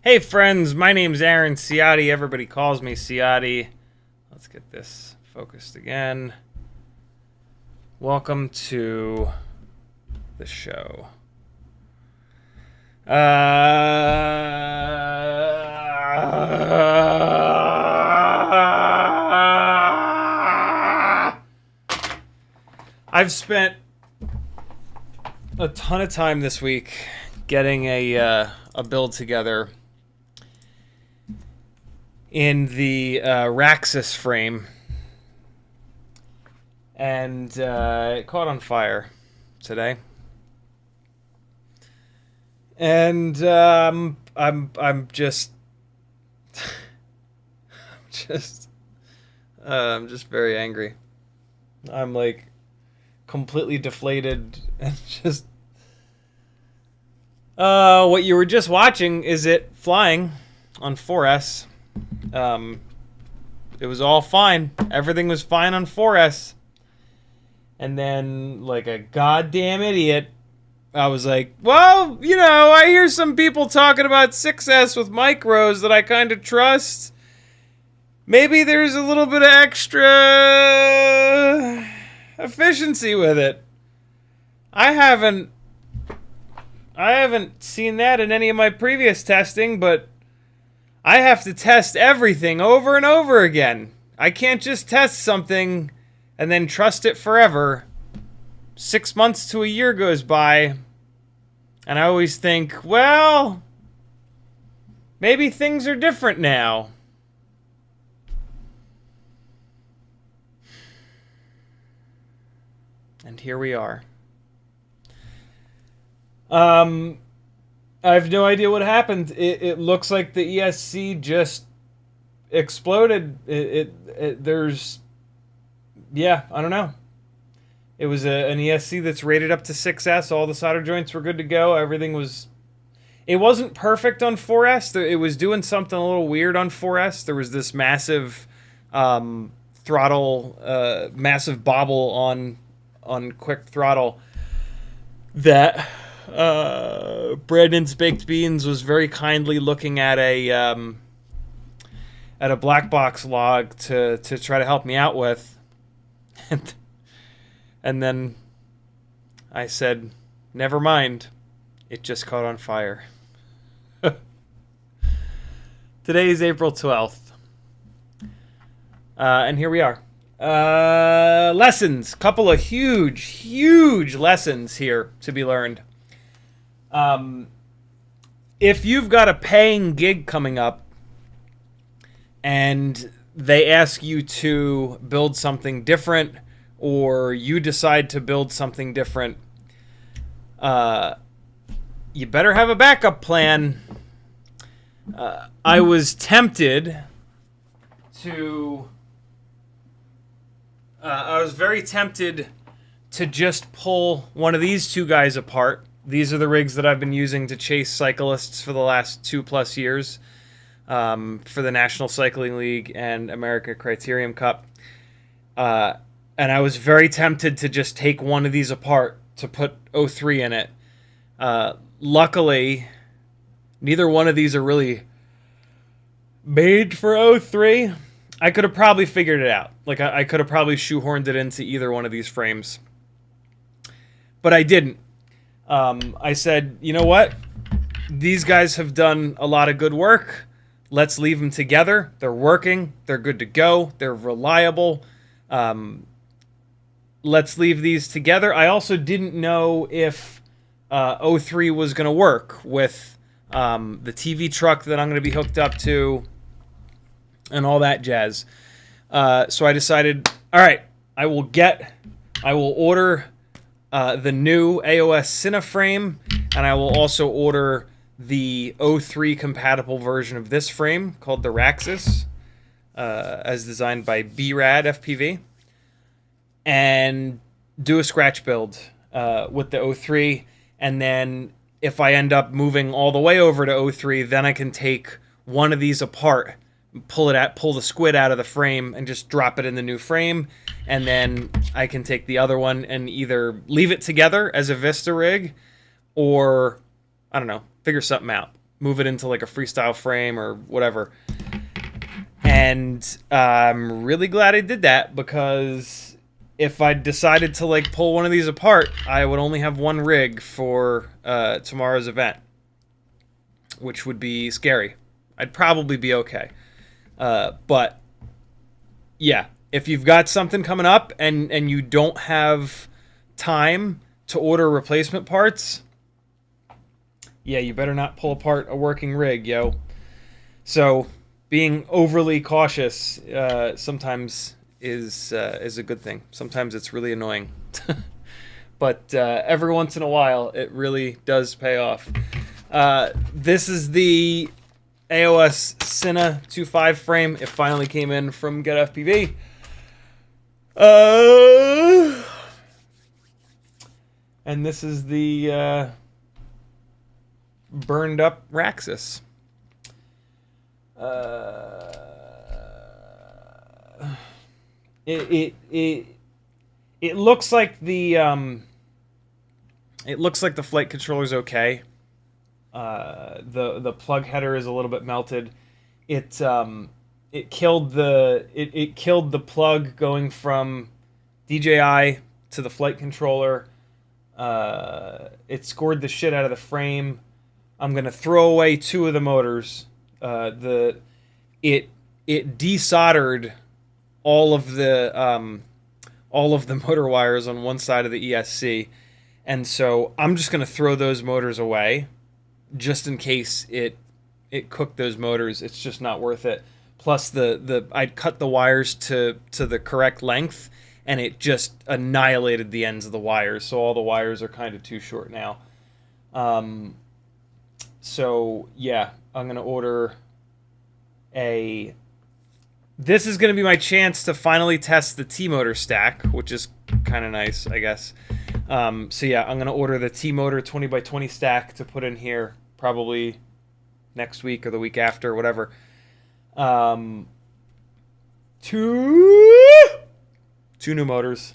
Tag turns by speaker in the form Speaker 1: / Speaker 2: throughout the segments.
Speaker 1: Hey friends, my name's Ciotti. Everybody calls me Ciotti. Let's get this focused again. Welcome to the show. I've spent a ton of time this week getting a build together in the Raxus frame, and it caught on fire today. And I'm just I'm just very angry. I'm like completely deflated and just what you were just watching is it flying on 4S. It was all fine. Everything was fine on 4S. And then, like a goddamn idiot, I was like, well, you know, I hear some people talking about 6S with micros that I kind of trust. Maybe there's a little bit of extra efficiency with it. I haven't seen that in any of my previous testing, but I have to test everything over and over again. I can't just test something and then trust it forever. 6 months to a year goes by, and I always think, well, maybe things are different now. And here we are. I have no idea what happened. It looks like the ESC just exploded. There's, yeah, I don't know. It was an ESC that's rated up to 6S. All the solder joints were good to go. Everything was... It wasn't perfect on 4S. It was doing something a little weird on 4S. There was this massive throttle, massive bobble on quick throttle that Brandon's Baked Beans was very kindly looking at a black box log to try to help me out with. And then I said, never mind. It just caught on fire. Today is April 12th. And here we are. Lessons. Couple of huge lessons here to be learned. If you've got a paying gig coming up and they ask you to build something different, or you decide to build something different, you better have a backup plan. I was tempted to... I was very tempted to just pull one of these two guys apart. These are the rigs that I've been using to chase cyclists for the last 2+ years, for the National Cycling League and America Criterium Cup. And I was very tempted to just take one of these apart to put O3 in it. Luckily, neither one of these are really made for O3. I could have probably figured it out. Like, I could have probably shoehorned it into either one of these frames. But I didn't. I said, you know what? These guys have done a lot of good work. Let's leave them together. They're working. They're good to go. They're reliable. Let's leave these together. I also didn't know if O3 was going to work with the TV truck that I'm going to be hooked up to and all that jazz. So I decided, all right, I will order the new AOS Cineframe, and I will also order the O3 compatible version of this frame called the Raxus, as designed by BRAD FPV, and do a scratch build with the O3. And then if I end up moving all the way over to O3, then I can take one of these apart, pull the squid out of the frame and just drop it in the new frame, and then I can take the other one and either leave it together as a Vista rig, or I don't know, figure something out. move it into like a freestyle frame or whatever. And I'm really glad I did that, because if I decided to like pull one of these apart, I would only have one rig for tomorrow's event, which would be scary. I'd probably be okay. But yeah, if you've got something coming up and you don't have time to order replacement parts, yeah, you better not pull apart a working rig, yo. So being overly cautious sometimes is a good thing. Sometimes it's really annoying. But every once in a while, it really does pay off. This is the AOS Cine 2.5 frame. It finally came in from CiottiFPV. And this is the burned up Raxus. It looks like the flight controller's okay. The plug header is a little bit melted. It killed the plug going from DJI to the flight controller. It scored the shit out of the frame. I'm gonna throw away 2 of the motors. It desoldered all of the motor wires on one side of the ESC, and so I'm just gonna throw those motors away, just in case it cooked those motors. It's just not worth it. Plus I'd cut the wires to the correct length, and it just annihilated the ends of the wires. So all the wires are kind of too short now. So yeah, I'm gonna order a. This is gonna be my chance to finally test the T-motor stack, which is kind of nice, I guess. So yeah, I'm gonna order the T-motor 20x20 stack to put in here probably next week or the week after, whatever. 2 new motors,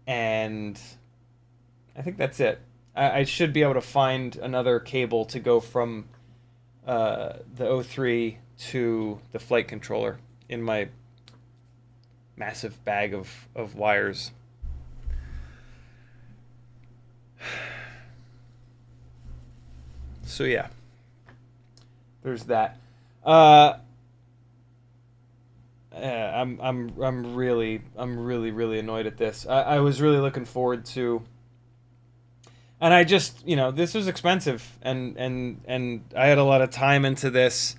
Speaker 1: and I think that's it. I should be able to find another cable to go from the O3 to the flight controller in my massive bag of wires. So yeah, there's that. I'm really annoyed at this. I was really looking forward to. And I just, this was expensive, and I had a lot of time into this,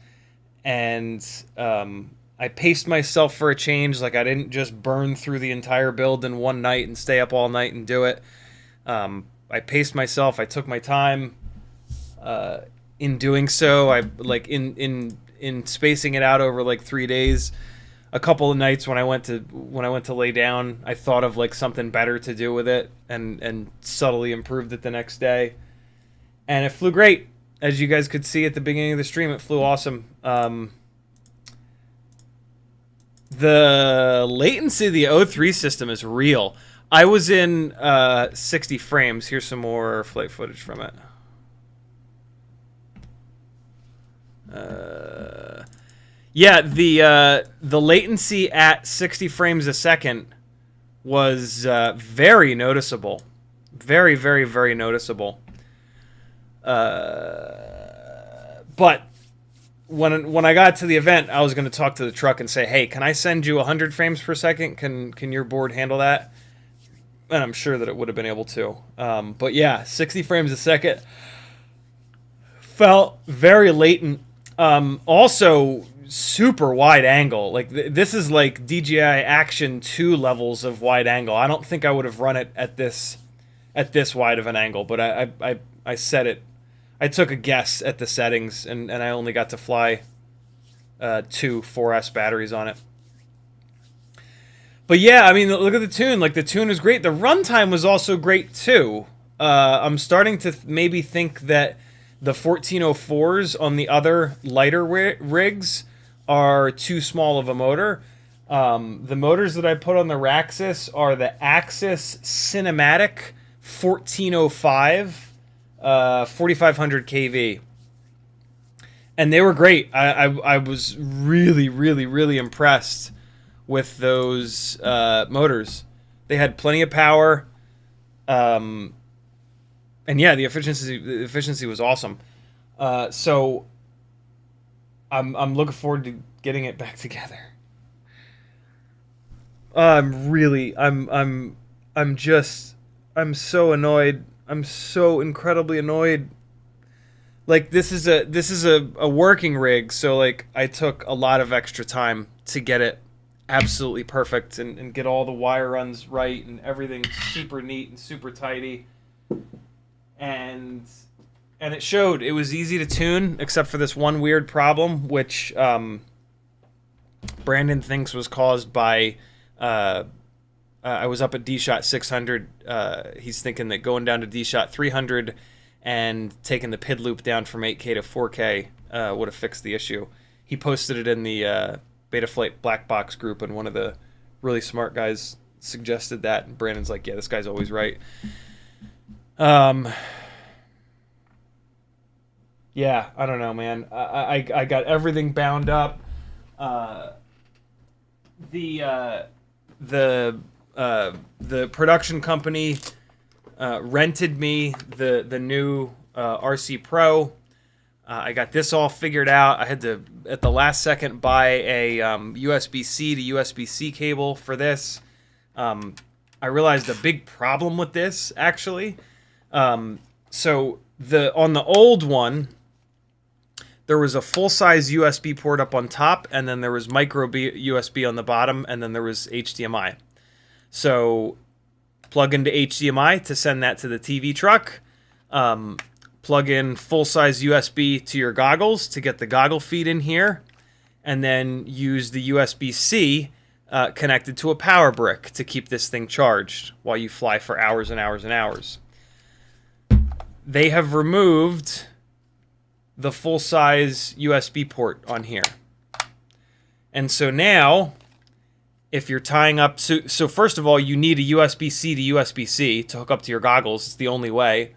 Speaker 1: and I paced myself for a change. Like, I didn't just burn through the entire build in one night and stay up all night and do it. I paced myself. I took my time in doing so. I in spacing it out over like 3 days. A couple of nights when I went to lay down, I thought of like something better to do with it, and subtly improved it the next day, and it flew great. As you guys could see at the beginning of the stream, it flew awesome. The latency of the O3 system is real. I was in 60 frames. Here's some more flight footage from it. Yeah, the latency at 60 frames a second was very noticeable. Very, very, very noticeable. But when I got to the event, I was going to talk to the truck and say, hey, can I send you 100 frames per second? Can your board handle that? And I'm sure that it would have been able to. But yeah, 60 frames a second felt very latent. Also, super wide angle. Like this is like DJI Action 2 levels of wide angle. I don't think I would have run it at this wide of an angle, but I set it. I took a guess at the settings, and I only got to fly 2 4S batteries on it. But yeah, I mean, look at the tune. Like, the tune is great. The runtime was also great too. I'm starting to maybe think that the 1404's on the other lighter rigs are too small of a motor. The motors that I put on the Raxus are the Axis Cinematic 1405 4500 kV. And they were great. I was really, really, really impressed with those motors. They had plenty of power. And yeah, the efficiency was awesome. So I'm looking forward to getting it back together. I'm so annoyed. I'm so incredibly annoyed. Like this is a working rig, so like I took a lot of extra time to get it absolutely perfect and get all the wire runs right and everything super neat and super tidy. And it showed. It was easy to tune, except for this one weird problem, which Brandon thinks was caused by I was up at D-Shot 600. He's thinking that going down to D-Shot 300 and taking the PID loop down from 8K to 4K would have fixed the issue. He posted it in the Betaflight Black Box group, and one of the really smart guys suggested that. And Brandon's like, yeah, this guy's always right. Yeah, I don't know, man. I got everything bound up. The production company rented me the new RC Pro. I got this all figured out. I had to, at the last second, buy a USB-C to USB-C cable for this. I realized a big problem with this, actually. So on the old one, there was a full-size USB port up on top, and then there was micro USB on the bottom, and then there was HDMI. So plug into HDMI to send that to the TV truck. Plug in full-size USB to your goggles to get the goggle feed in here, and then use the USB-C connected to a power brick to keep this thing charged while you fly for hours and hours and hours. They have removed the full-size USB port on here. And so now, if you're tying up... So first of all, you need a USB-C to USB-C to hook up to your goggles. It's the only way.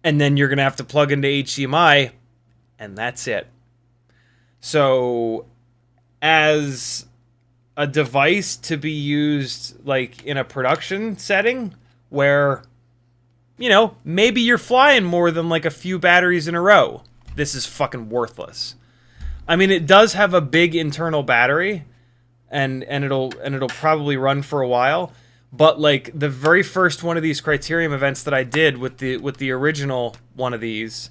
Speaker 1: And then you're going to have to plug into HDMI, and that's it. So, as a device to be used like in a production setting where, you know, maybe you're flying more than like a few batteries in a row, this is fucking worthless. I mean, it does have a big internal battery, and it'll probably run for a while. But like the very first one of these Criterium events that I did with the original one of these,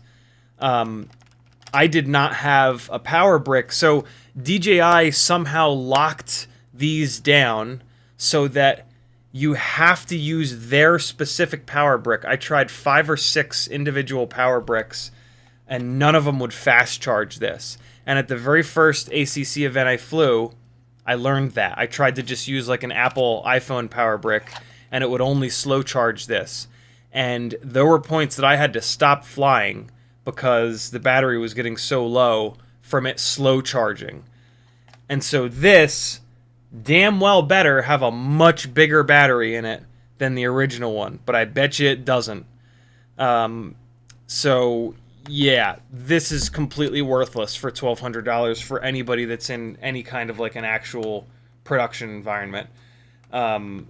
Speaker 1: I did not have a power brick. So DJI somehow locked these down so that you have to use their specific power brick. I tried 5 or 6 individual power bricks, and none of them would fast charge this. And at the very first ACC event I flew, I learned that. I tried to just use like an Apple iPhone power brick, and it would only slow charge this. And there were points that I had to stop flying because the battery was getting so low from it slow charging. And so this damn well better have a much bigger battery in it than the original one, but I bet you it doesn't. So yeah, this is completely worthless for $1,200 for anybody that's in any kind of like an actual production environment. That's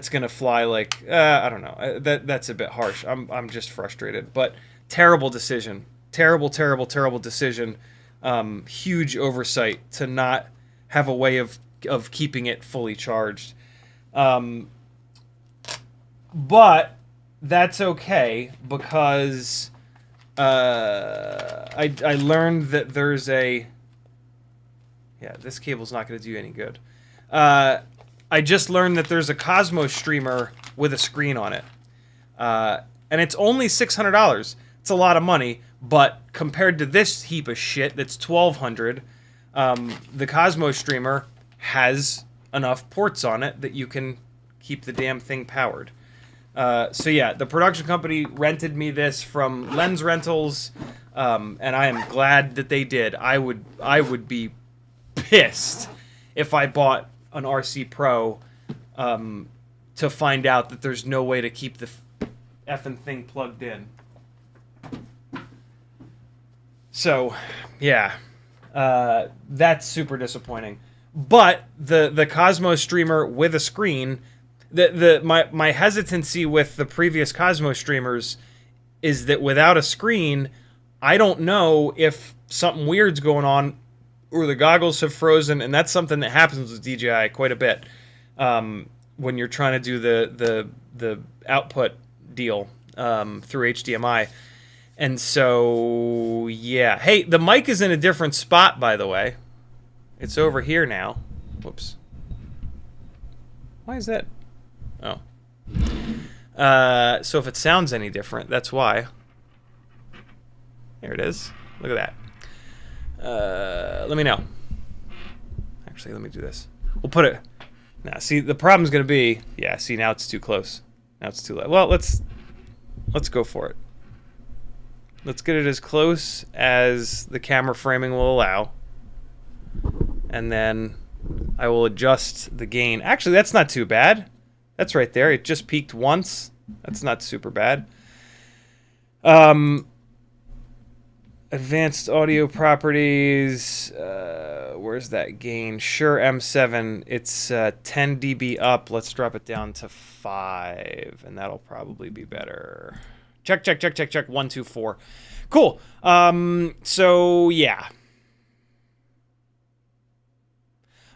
Speaker 1: gonna fly like I don't know. That's a bit harsh. I'm just frustrated, but terrible decision. Terrible decision. Huge oversight to not have a way of keeping it fully charged. But that's okay because I learned that there's a... Yeah, this cable's not going to do any good. I just learned that there's a Cosmos streamer with a screen on it. And it's only $600. It's a lot of money, but compared to this heap of shit that's $1,200, the Cosmos streamer has enough ports on it that you can keep the damn thing powered. So yeah, the production company rented me this from Lens Rentals, and I am glad that they did. I would be pissed if I bought an RC Pro to find out that there's no way to keep the effing thing plugged in. So, yeah, that's super disappointing. But the Cosmos streamer with a screen, my hesitancy with the previous Cosmos streamers is that without a screen, I don't know if something weird's going on or the goggles have frozen, and that's something that happens with DJI quite a bit when you're trying to do the output deal through HDMI. And so, yeah. Hey, the mic is in a different spot, by the way. It's over here now. Whoops. Why is that? Oh. So if it sounds any different, that's why. There it is. Look at that. Let me know. Actually, let me do this. We'll put it... Now, see, the problem's going to be... Yeah, see, now it's too close. Now it's too late. Well, let's go for it. Let's get it as close as the camera framing will allow. And then I will adjust the gain. Actually, that's not too bad. That's right there. It just peaked once. That's not super bad. Advanced audio properties. Where's that gain? Sure, M7. It's 10 dB up. Let's drop it down to 5, and that'll probably be better. Check. 1, 2, 4. Cool. So yeah.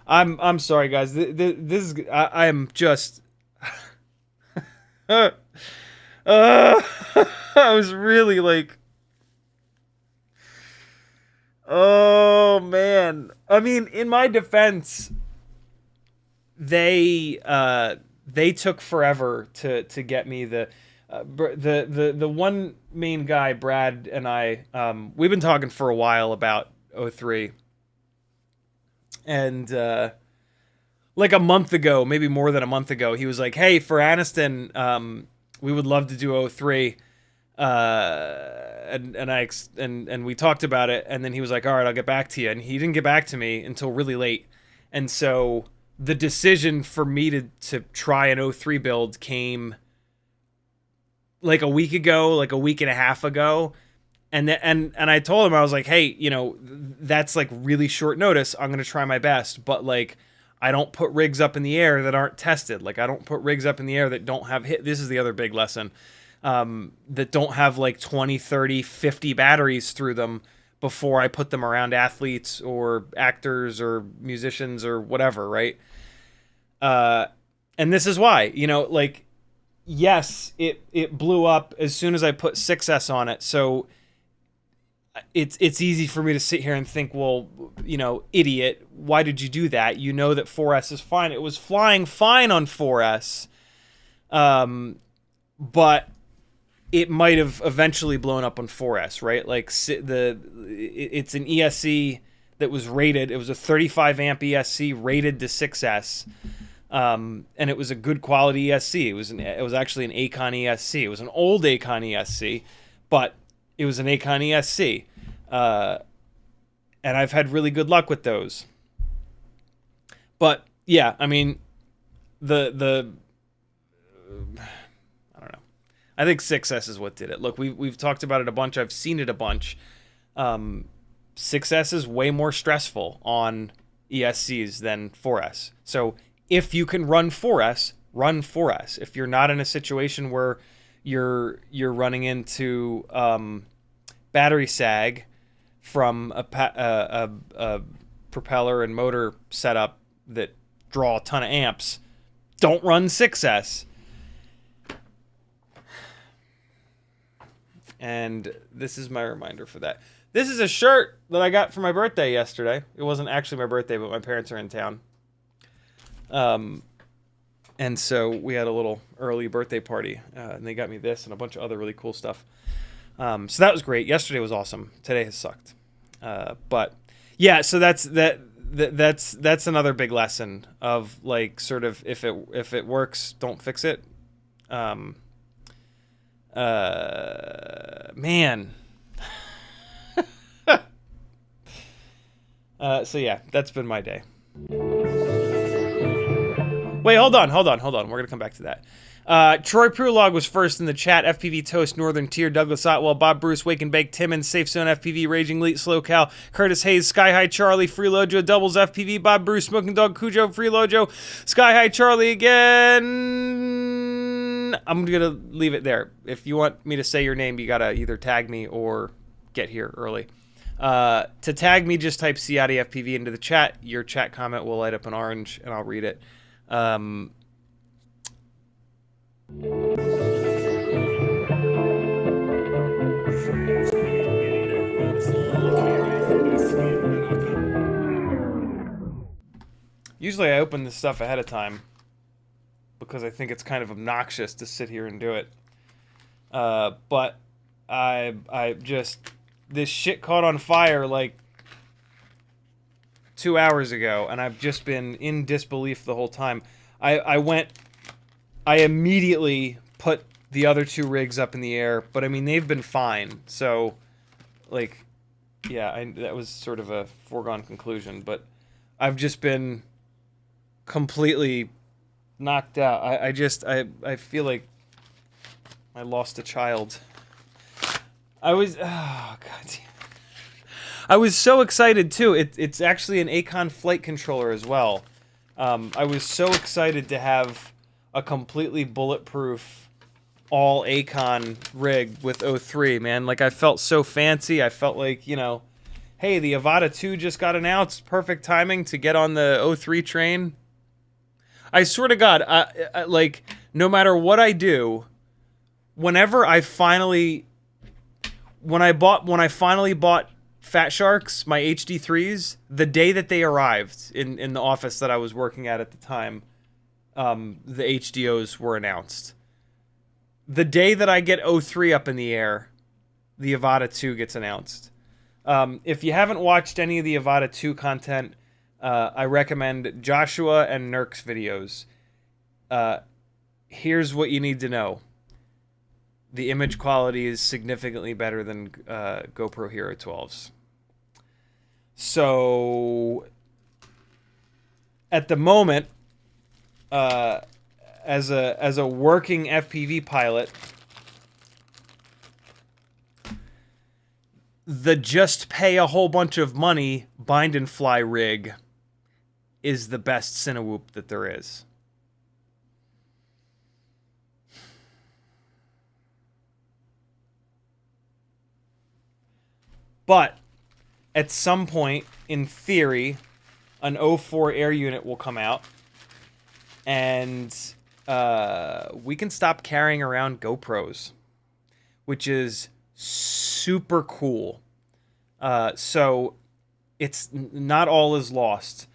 Speaker 1: I'm sorry, guys. This is I'm just. I was really like. Oh man. I mean, in my defense, they took forever to get me the one main guy, Brad, and I, we've been talking for a while about O3. And like a month ago, maybe more than a month ago, he was like, "Hey, for Aniston, we would love to do O3." And we talked about it, and then he was like, "All right, I'll get back to you." And he didn't get back to me until really late. And so the decision for me to try an O3 build came like a week ago, like a week and a half ago. And I told him, I was like, "Hey, you know, that's like really short notice. I'm going to try my best, but like I don't put rigs up in the air that aren't tested. Like I don't put rigs up in the air that don't have hit." This is the other big lesson. That don't have like 20, 30, 50 batteries through them before I put them around athletes or actors or musicians or whatever, right? And this is why, you know, like, yes, it blew up as soon as I put 6S on it, so it's easy for me to sit here and think, well, you know, idiot, why did you do that? You know that 4S is fine. It was flying fine on 4S, but it might have eventually blown up on 4S, right? Like it's an ESC that was rated. It was a 35 amp ESC rated to 6S, and it was a good quality ESC. It was actually an Acon ESC. It was an old Acon ESC, but it was an Acon ESC, and I've had really good luck with those. But yeah, I mean, I don't know. I think 6S is what did it. Look, we've talked about it a bunch. I've seen it a bunch. 6S is way more stressful on ESCs than 4S. So if you can run 4S, run 4S. If you're not in a situation where you're running into battery sag from a propeller and motor setup that draw a ton of amps, don't run 6S. And this is my reminder for that. This is a shirt that I got for my birthday yesterday. It wasn't actually my birthday, but my parents are in town. And so we had a little early birthday party, and they got me this and a bunch of other really cool stuff. So that was great. Yesterday was awesome. Today has sucked. But yeah, so that's another big lesson of like sort of if it works, don't fix it. Man. So yeah, that's been my day. Wait, hold on. We're gonna come back to that. Troy Prulog was first in the chat. FPV Toast, Northern Tier, Douglas Otwell, Bob Bruce, Wake and Bake, Timmons, Safe Zone FPV, Raging Leet, Slow Cal, Curtis Hayes, Sky High Charlie, Freelojo, Doubles FPV, Bob Bruce, Smoking Dog, Cujo, Freelojo, Sky High Charlie again. I'm gonna leave it there. If you want me to say your name, you gotta either tag me or get here early. To tag me, just type CiottiFPV into the chat. Your chat comment will light up in orange, and I'll read it. Usually I open this stuff ahead of time because I think it's kind of obnoxious to sit here and do it. But I just, this shit caught on fire like 2 hours ago, and I've just been in disbelief the whole time. I immediately put the other two rigs up in the air, but I mean, they've been fine. So, like, yeah, that was sort of a foregone conclusion, but I've just been completely knocked out. I feel like I lost a child. I was so excited too. It's actually an Acon flight controller as well. I was so excited to have a completely bulletproof all Acon rig with O3, man. Like, I felt so fancy. I felt like, you know, hey, the Avata 2 just got announced. Perfect timing to get on the O3 train. I swear to God, I like, no matter what I do, whenever I finally, when I finally bought Fat Sharks, my HD3s, the day that they arrived in the office that I was working at the time, the HDOs were announced. The day that I get O3 up in the air, the Avata 2 gets announced. If you haven't watched any of the Avata 2 content, I recommend Joshua and Nurk's videos. Here's what you need to know. The image quality is significantly better than GoPro Hero 12s. So, at the moment, as a working FPV pilot, the just pay a whole bunch of money bind and fly rig is the best Cinewhoop that there is. But at some point, in theory, an O4 air unit will come out, and we can stop carrying around GoPros, which is super cool. So it's not all is lost.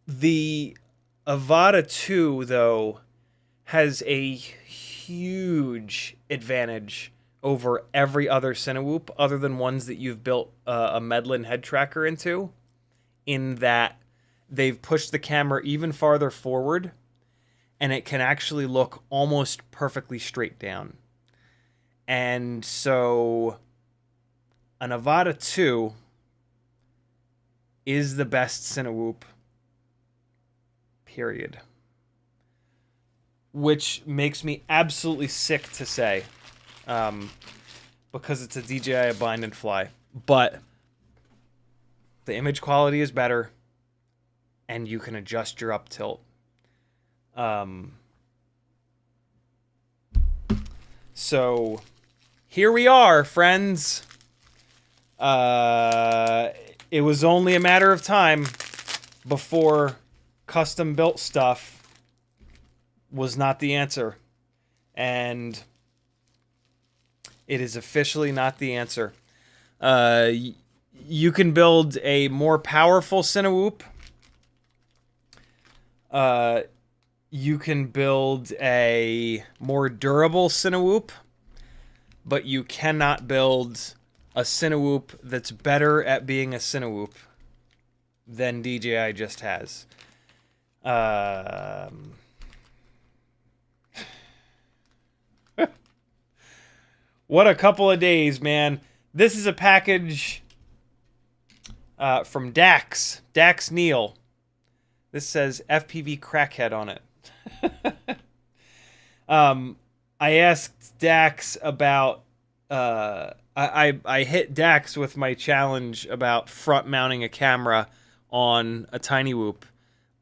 Speaker 1: The Avata 2, though, has a huge advantage over every other Cinewhoop other than ones that you've built a Medlin head tracker into, in that they've pushed the camera even farther forward and it can actually look almost perfectly straight down. And so an Avata 2 is the best Cinewhoop, period. Which makes me absolutely sick to say, because it's a DJI bind and fly. But the image quality is better, and you can adjust your up tilt. So here we are, friends. It was only a matter of time before custom built stuff was not the answer, and it is officially not the answer. You can build a more powerful Cinewhoop. You can build a more durable Cinewhoop, but you cannot build a Cinewhoop that's better at being a Cinewhoop than DJI just has. What a couple of days, man. This is a package from Dax Neal. This says FPV crackhead on it. I asked Dax about I hit Dax with my challenge about front mounting a camera on a tiny whoop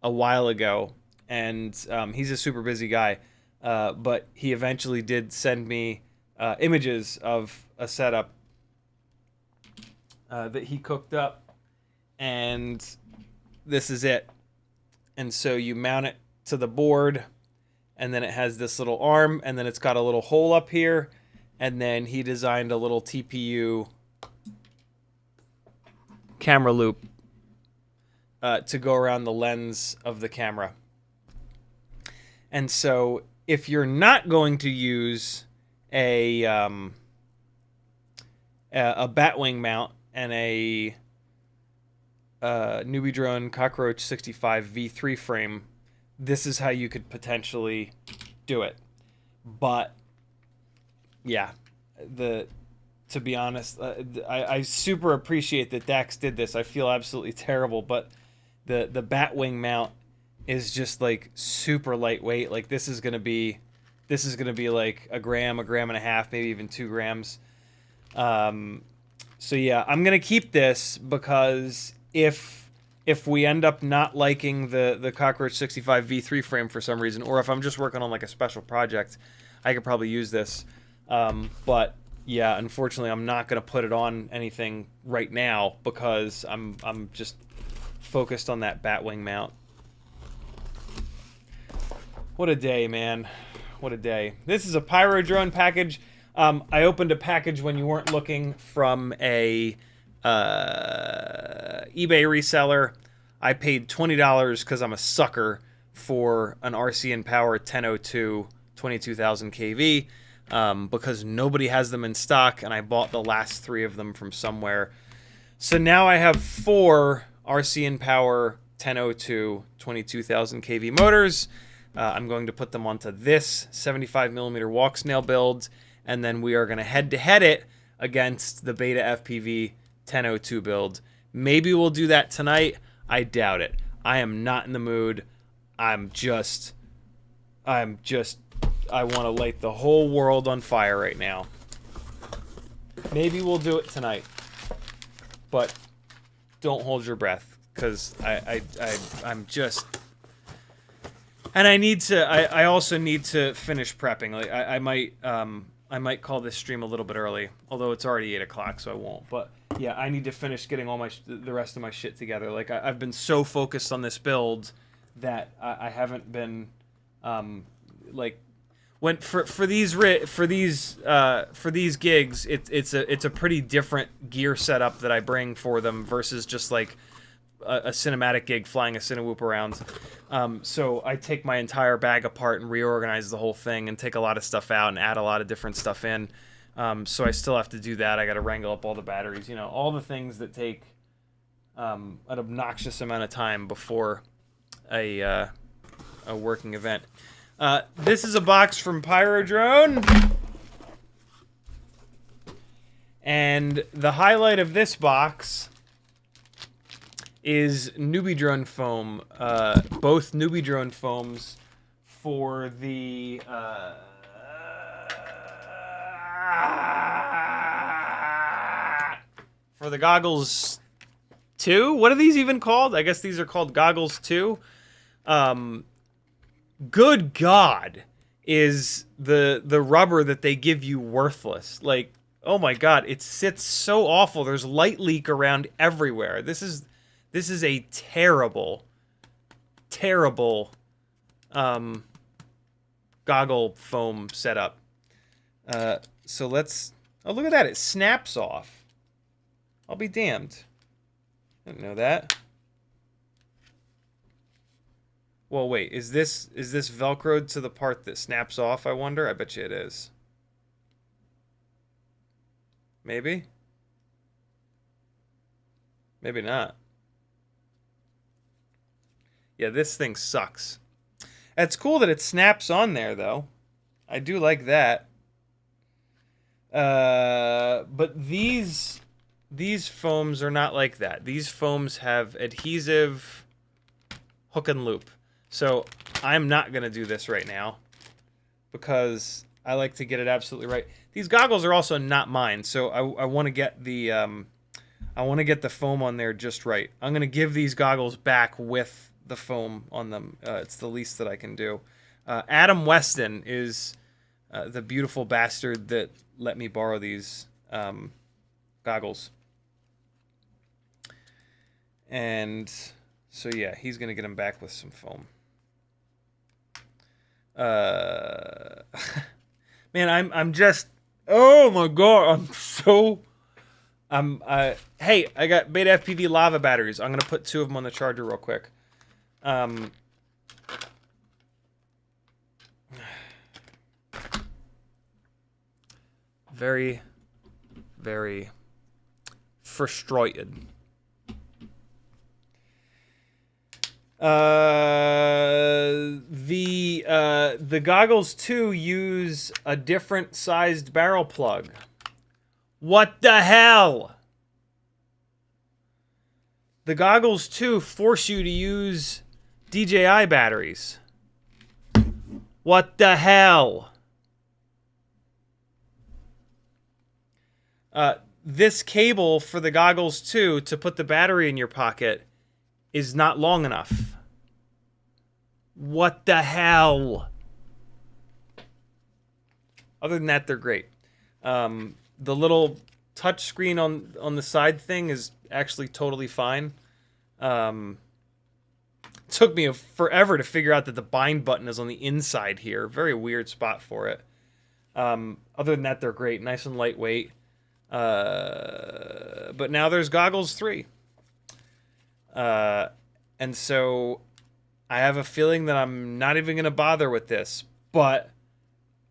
Speaker 1: a while ago, and he's a super busy guy, but he eventually did send me images of a setup that he cooked up, and this is it. And so you mount it to the board, and then it has this little arm, and then it's got a little hole up here, and then he designed a little TPU camera loop to go around the lens of the camera. And so if you're not going to use a batwing mount and a Newbie Drone Cockroach 65 V3 frame, this is how you could potentially do it. But yeah, to be honest, I super appreciate that Dax did this. I feel absolutely terrible, but the batwing mount is just like super lightweight. Like this is gonna be like a gram and a half, maybe even 2 grams. So yeah, I'm gonna keep this because if we end up not liking the Cockroach 65 V3 frame for some reason, or if I'm just working on like a special project, I could probably use this. But yeah, unfortunately, I'm not gonna put it on anything right now because I'm just focused on that batwing mount. What a day, man! What a day. This is a Pyro drone package. I opened a package when you weren't looking from a eBay reseller. I paid $20 because I'm a sucker for an RCinPower 1002 22,000 kV because nobody has them in stock, and I bought the last 3 of them from somewhere. So now I have 4 RCinPower 1002 22,000 kV motors. I'm going to put them onto this 75mm Walksnail build, and then we are going to head-to-head it against the Beta FPV 1002 build. Maybe we'll do that tonight. I doubt it. I am not in the mood. I want to light the whole world on fire right now. Maybe we'll do it tonight. But don't hold your breath, because I'm just... And I also need to finish prepping. Like I might call this stream a little bit early, although it's already 8 o'clock, so I won't. But yeah, I need to finish getting all the rest of my shit together. Like I've been so focused on this build that I haven't been like when for these gigs, it's a pretty different gear setup that I bring for them versus just like a cinematic gig flying a Cinewhoop around. So I take my entire bag apart and reorganize the whole thing and take a lot of stuff out and add a lot of different stuff in. So I still have to do that. I got to wrangle up all the batteries, you know, all the things that take an obnoxious amount of time before a working event. This is a box from Pyro Drone. And the highlight of this box is Newbie Drone foam. Both Newbie Drone foams for the goggles 2. What are these even called? I guess these are called goggles 2. Good God, is the rubber that they give you worthless? Like, oh my God, it sits so awful. There's light leak around everywhere. This is a terrible goggle foam setup. So let's... Oh, look at that. It snaps off. I'll be damned. I didn't know that. Well, wait. Is this Velcroed to the part that snaps off, I wonder? I bet you it is. Maybe? Maybe not. Yeah, this thing sucks. It's cool that it snaps on there, though. I do like that. But these foams are not like that. These foams have adhesive hook and loop. So I'm not going to do this right now because I like to get it absolutely right. These goggles are also not mine, so I want to get the foam on there just right. I'm going to give these goggles back with the foam on them. It's the least that I can do. Adam Weston is the beautiful bastard that let me borrow these goggles. And so yeah, he's going to get them back with some foam. Man, I'm just, oh my god, hey, I got Beta FPV lava batteries. I'm gonna put 2 of them on the charger real quick. Very, very frustrated. The goggles too use a different sized barrel plug. What the hell? The goggles too force you to use DJI batteries. What the hell? This cable for the goggles too to put the battery in your pocket is not long enough. What the hell? Other than that, they're great. The little touch screen on the side thing is actually totally fine. It took me forever to figure out that the bind button is on the inside here. Very weird spot for it. Other than that, they're great. Nice and lightweight. But now there's goggles 3. And so I have a feeling that I'm not even going to bother with this. But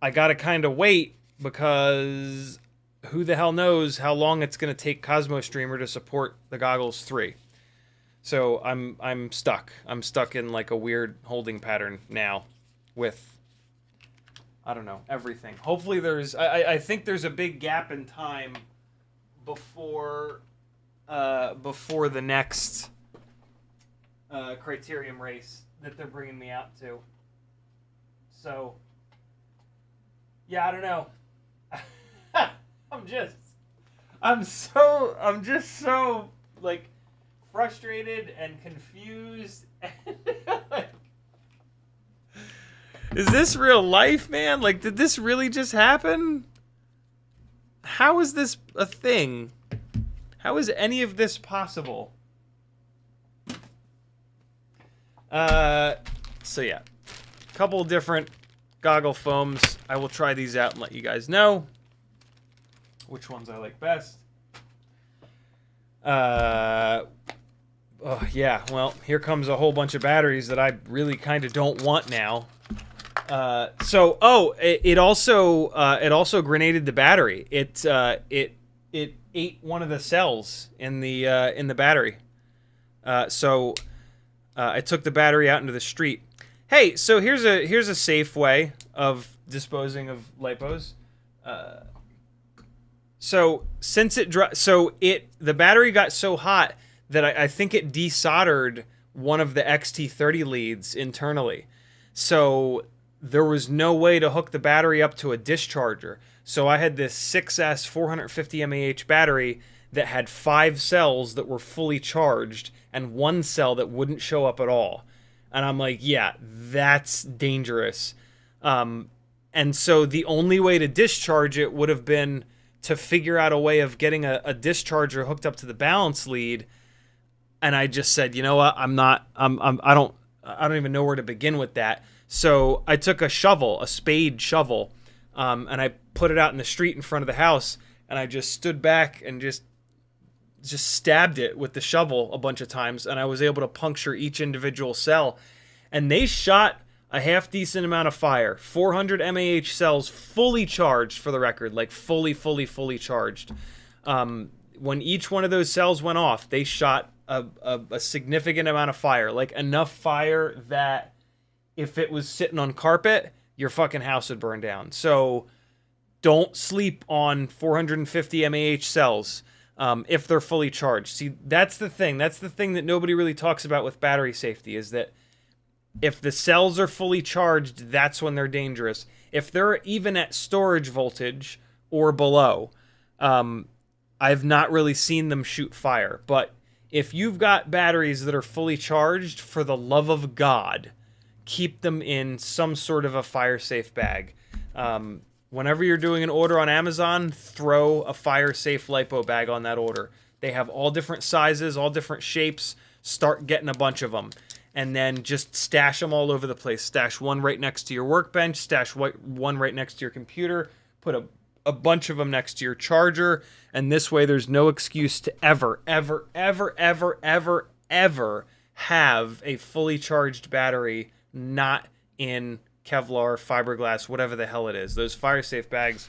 Speaker 1: I got to kind of wait because who the hell knows how long it's going to take Cosmo Streamer to support the goggles 3. So I'm stuck. I'm stuck in like a weird holding pattern now with, I don't know, everything. Hopefully there's, I think there's a big gap in time before the next Criterium race that they're bringing me out to. So, yeah, I don't know. I'm just so like frustrated and confused. Is this real life, man? Like, did this really just happen? How is this a thing? How is any of this possible? So yeah, a couple different goggle foams. I will try these out and let you guys know which ones I like best. Oh yeah, well, here comes a whole bunch of batteries that I really kind of don't want now. It also grenaded the battery. It ate one of the cells in the battery. I took the battery out into the street. Hey, so here's a safe way of disposing of lipos. The battery got so hot that I think it desoldered one of the XT30 leads internally. So there was no way to hook the battery up to a discharger. So I had this 6S 450 mAh battery that had 5 cells that were fully charged and 1 cell that wouldn't show up at all. And I'm like, yeah, that's dangerous. And so the only way to discharge it would have been to figure out a way of getting a discharger hooked up to the balance lead. And I just said, you know what? I don't even know where to begin with that. So I took a spade shovel, and I put it out in the street in front of the house, and I just stood back and just stabbed it with the shovel a bunch of times, and I was able to puncture each individual cell. And they shot a half decent amount of fire. 400 mAh cells fully charged, for the record, like fully charged. When each one of those cells went off, they shot a significant amount of fire, like enough fire that if it was sitting on carpet, your fucking house would burn down. So don't sleep on 450 mAh cells if they're fully charged. See, that's the thing. That's the thing that nobody really talks about with battery safety, is that If the cells are fully charged, that's when they're dangerous. If they're even at storage voltage or below, I've not really seen them shoot fire. But if you've got batteries that are fully charged, for the love of God, keep them in some sort of a fire-safe bag. Whenever you're doing an order on Amazon, throw a fire-safe LiPo bag on that order. They have all different sizes, all different shapes. Start getting a bunch of them. And then just stash them all over the place. Stash one right next to your workbench. Stash one right next to your computer. Put a bunch of them next to your charger. And this way there's no excuse to ever have a fully charged battery not in Kevlar, fiberglass, whatever the hell it is. Those fire-safe bags,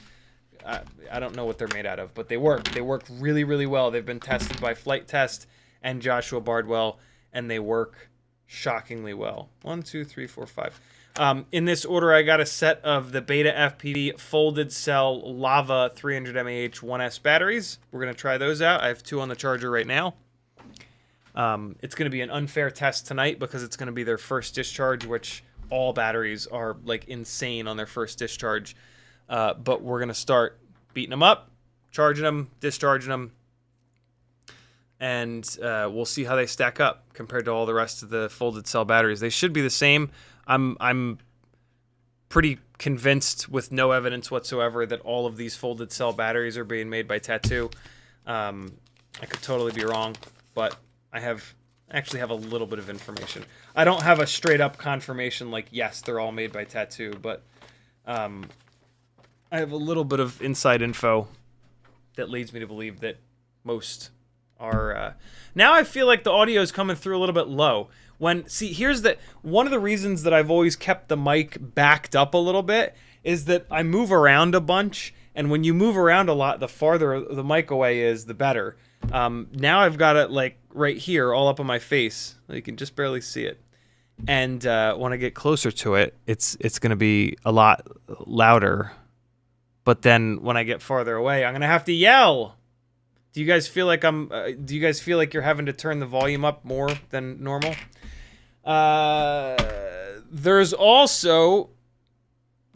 Speaker 1: I don't know what they're made out of, but they work. They work really, really well. They've been tested by Flight Test and Joshua Bardwell, and they work shockingly well. 1, 2, 3, 4, 5. In this order, I got a set of the Beta FPV folded cell Lava 300 mAh 1S batteries. We're going to try those out. I have 2 on the charger right now. It's going to be an unfair test tonight because it's going to be their first discharge, which all batteries are like insane on their first discharge. But we're going to start beating them up, charging them, discharging them, and we'll see how they stack up compared to all the rest of the folded cell batteries. They should be the same. I'm pretty convinced with no evidence whatsoever that all of these folded cell batteries are being made by Tattoo. I could totally be wrong, but I actually have a little bit of information. I don't have a straight up confirmation like, yes, they're all made by Tattoo, but I have a little bit of inside info that leads me to believe that most are. Now I feel like the audio is coming through a little bit low. Here's one of the reasons that I've always kept the mic backed up a little bit is that I move around a bunch, and when you move around a lot, the farther the mic away is, the better. Now I've got it like right here, all up on my face. You can just barely see it. And when I get closer to it, it's going to be a lot louder. But then when I get farther away, I'm going to have to yell. Do you guys feel like you're having to turn the volume up more than normal? There's also,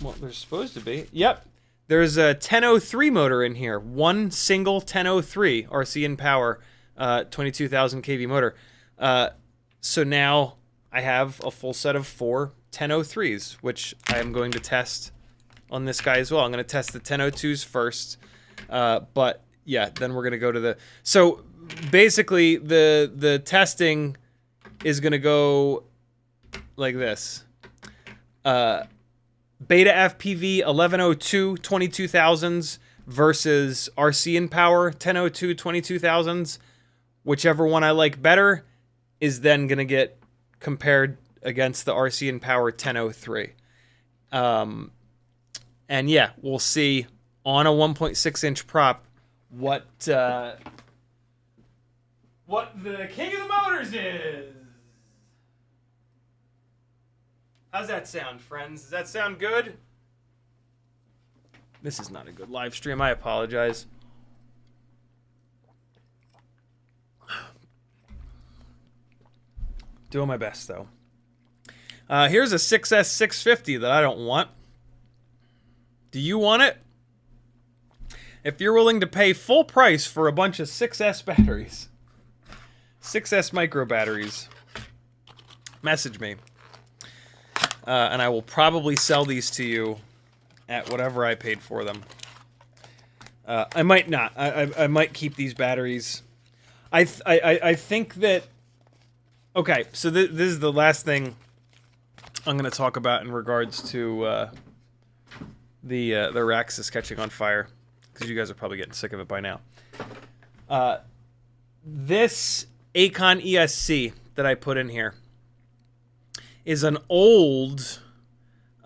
Speaker 1: well, there's supposed to be. Yep. There's a 1003 motor in here. One single 1003 RCinPower 22,000 kV motor. So now I have a full set of 4 1003's, which I am going to test on this guy as well. I'm going to test the 1002's first. But yeah, then we're going to go to the... So basically the testing is going to go like this. Beta FPV 1102 22,000s versus RCinPower 1002 22,000s. Whichever one I like better is then going to get compared against the RCinPower 1003. And yeah, we'll see on a 1.6 inch prop what the king of the motors is. How's that sound, friends? Does that sound good? This is not a good live stream. I apologize. Doing my best, though. Here's a 6S 650 that I don't want. Do you want it? If you're willing to pay full price for a bunch of 6S batteries, 6S micro batteries, message me. And I will probably sell these to you at whatever I paid for them. I might not. I might keep these batteries. I think that... Okay, so this is the last thing I'm going to talk about in regards to the Raxus catching on fire, because you guys are probably getting sick of it by now. This Acon ESC that I put in here is an old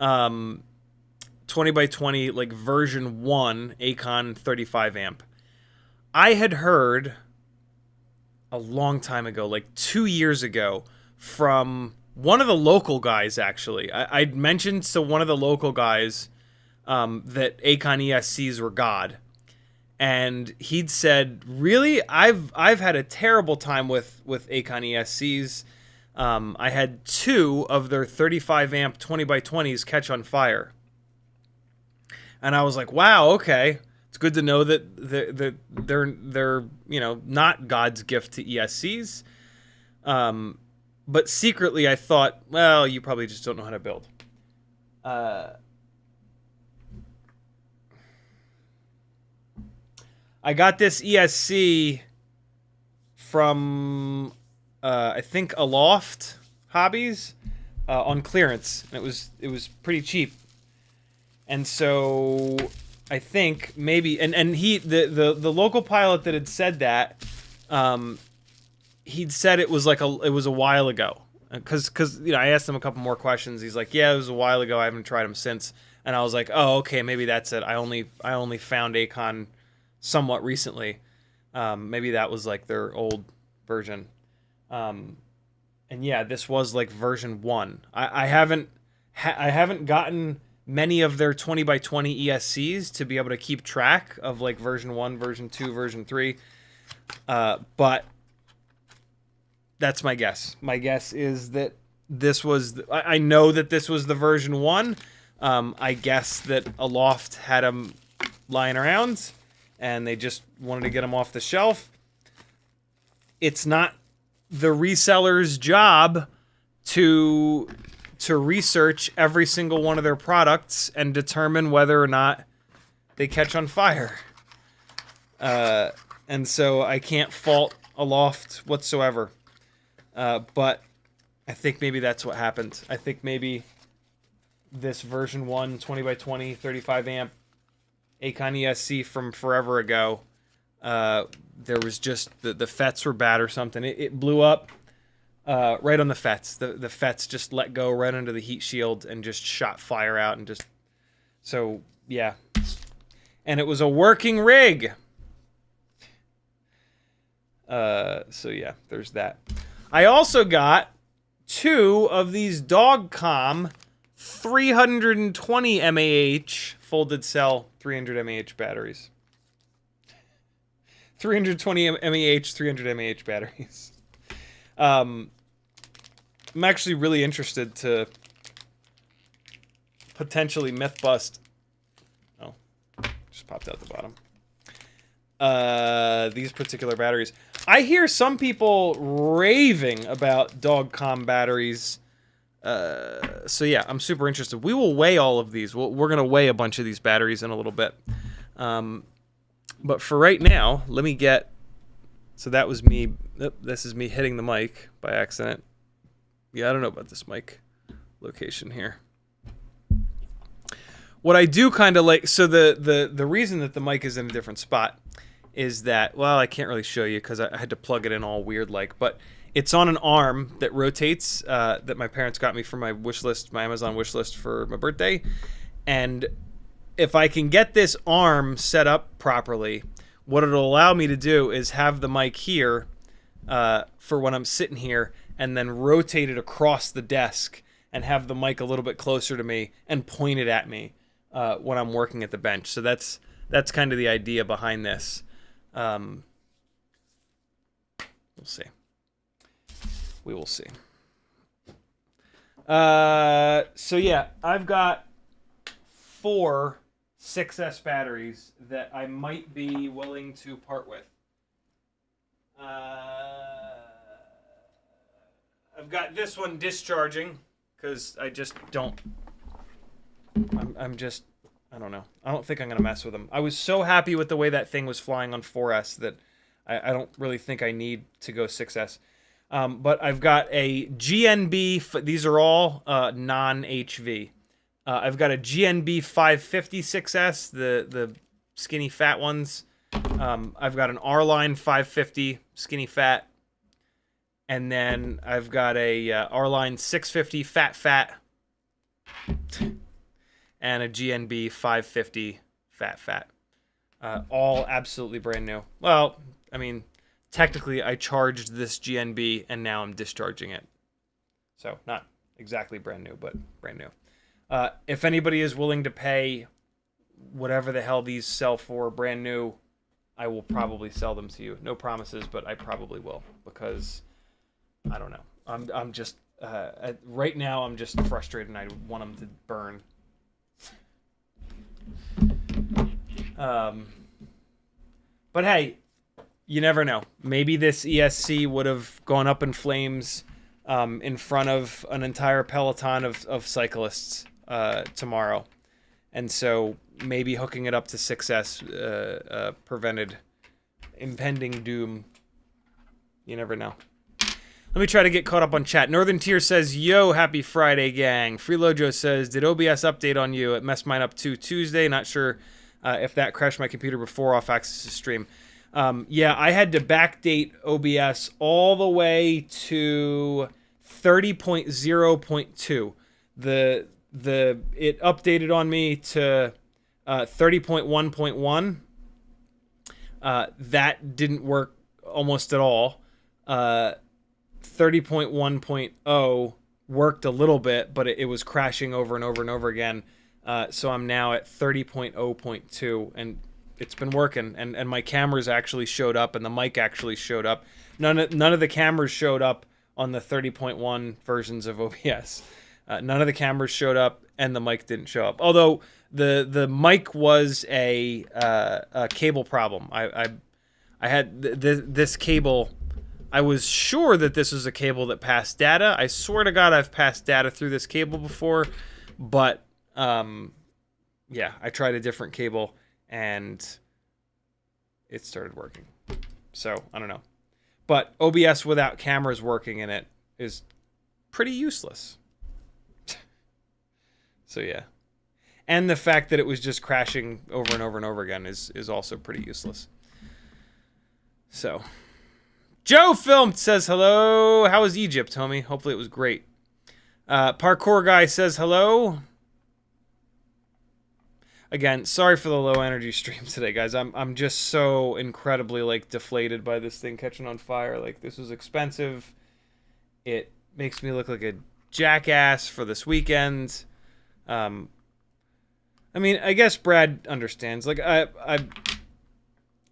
Speaker 1: 20x20 like version 1 Acon 35 amp. I had heard a long time ago, like 2 years ago, from one of the local guys, actually. I'd mentioned to one of the local guys that Acon ESCs were God. And he'd said, really? I've had a terrible time with Acon ESCs. I had 2 of their 35 amp 20x20s catch on fire. And I was like, wow, okay. It's good to know that they're you know, not God's gift to ESCs. But secretly I thought, well, you probably just don't know how to build. I got this ESC from I think Aloft Hobbies on clearance. And it was pretty cheap. And so I think maybe and he the local pilot that had said that he'd said it was like it was a while ago, because you know, I asked him a couple more questions. He's like, yeah, it was a while ago. I haven't tried them since. And I was like, oh, okay, maybe that's it. I only found Acon somewhat recently. Maybe that was like their old version. And yeah, this was like version 1. I haven't gotten many of their 20x20 ESCs to be able to keep track of like version 1, version 2, version 3. But that's my guess. My guess is that this was... I know that this was the version 1. I guess that Aloft had them lying around, and they just wanted to get them off the shelf. It's not the reseller's job to research every single one of their products and determine whether or not they catch on fire. And so I can't fault Aloft whatsoever. But I think maybe that's what happened. I think maybe this version 1 20x20 35 amp Acon ESC from forever ago, there was just the FETs were bad or something. It blew up right on the FETs. The FETs just let go right under the heat shield and just shot fire out, and just... So, yeah. And it was a working rig. So, yeah, there's that. I also got 2 of these Dogcom 320 mAh folded cell 300 mAh batteries. 320 mAh, 300 mAh batteries. I'm actually really interested to potentially myth bust. Oh, just popped out the bottom. These particular batteries. I hear some people raving about Dogcom batteries. So yeah, I'm super interested. We will weigh all of these. We're going to weigh a bunch of these batteries in a little bit. But for right now, let me get... So that was me... This is me hitting the mic by accident. Yeah, I don't know about this mic location here. What I do kind of like... So the reason that the mic is in a different spot is that... Well, I can't really show you because I had to plug it in all weird like. But it's on an arm that rotates that my parents got me for my wish list, my Amazon wish list for my birthday. And if I can get this arm set up properly, what it'll allow me to do is have the mic here for when I'm sitting here, and then rotate it across the desk and have the mic a little bit closer to me and point it at me when I'm working at the bench. So that's kind of the idea behind this. We'll see. We will see. So yeah, I've got 4 6S batteries that I might be willing to part with. I've got this one discharging because I just don't... I'm just... I don't know. I don't think I'm going to mess with them. I was so happy with the way that thing was flying on 4S that I don't really think I need to go 6S. But I've got a GNB... These are all non-HV. I've got a GNB 550 6S, the skinny fat ones. I've got an R-Line 550 skinny fat. And then I've got a R-Line 650 fat. And a GNB 550 fat. All absolutely brand new. Well, I mean, technically I charged this GNB and now I'm discharging it. So not exactly brand new, but brand new. If anybody is willing to pay whatever the hell these sell for brand new, I will probably sell them to you. No promises, but I probably will, because I don't know. I'm just right now I'm just frustrated and I want them to burn. But hey, you never know. Maybe this ESC would have gone up in flames in front of an entire peloton of cyclists tomorrow. And so maybe hooking it up to 6S prevented impending doom. You never know. Let me try to get caught up on chat. Northern Tier says, yo, happy Friday, gang. Freelojo says, did OBS update on you? It messed mine up too Tuesday. Not sure if that crashed my computer before off access to stream. Yeah, I had to backdate OBS all the way to 30.0.2. It updated on me to 30.1.1. That didn't work almost at all. 30.1.0 worked a little bit, but it was crashing over and over and over again. So I'm now at 30.0.2, and it's been working. And my cameras actually showed up, and the mic actually showed up. None of the cameras showed up on the 30.1 versions of OBS. None of the cameras showed up, and the mic didn't show up. Although the mic was a cable problem. I had this cable. I was sure that this was a cable that passed data. I swear to God, I've passed data through this cable before, but yeah, I tried a different cable and it started working. So I don't know, but OBS without cameras working in it is pretty useless. So yeah, and the fact that it was just crashing over and over and over again is also pretty useless. So. Joe Filmed says hello. How was Egypt, homie? Hopefully it was great. Parkour Guy says hello. Again, sorry for the low energy stream today, guys. I'm just so incredibly like deflated by this thing catching on fire. Like, this was expensive. It makes me look like a jackass for this weekend. I mean, I guess Brad understands. Like,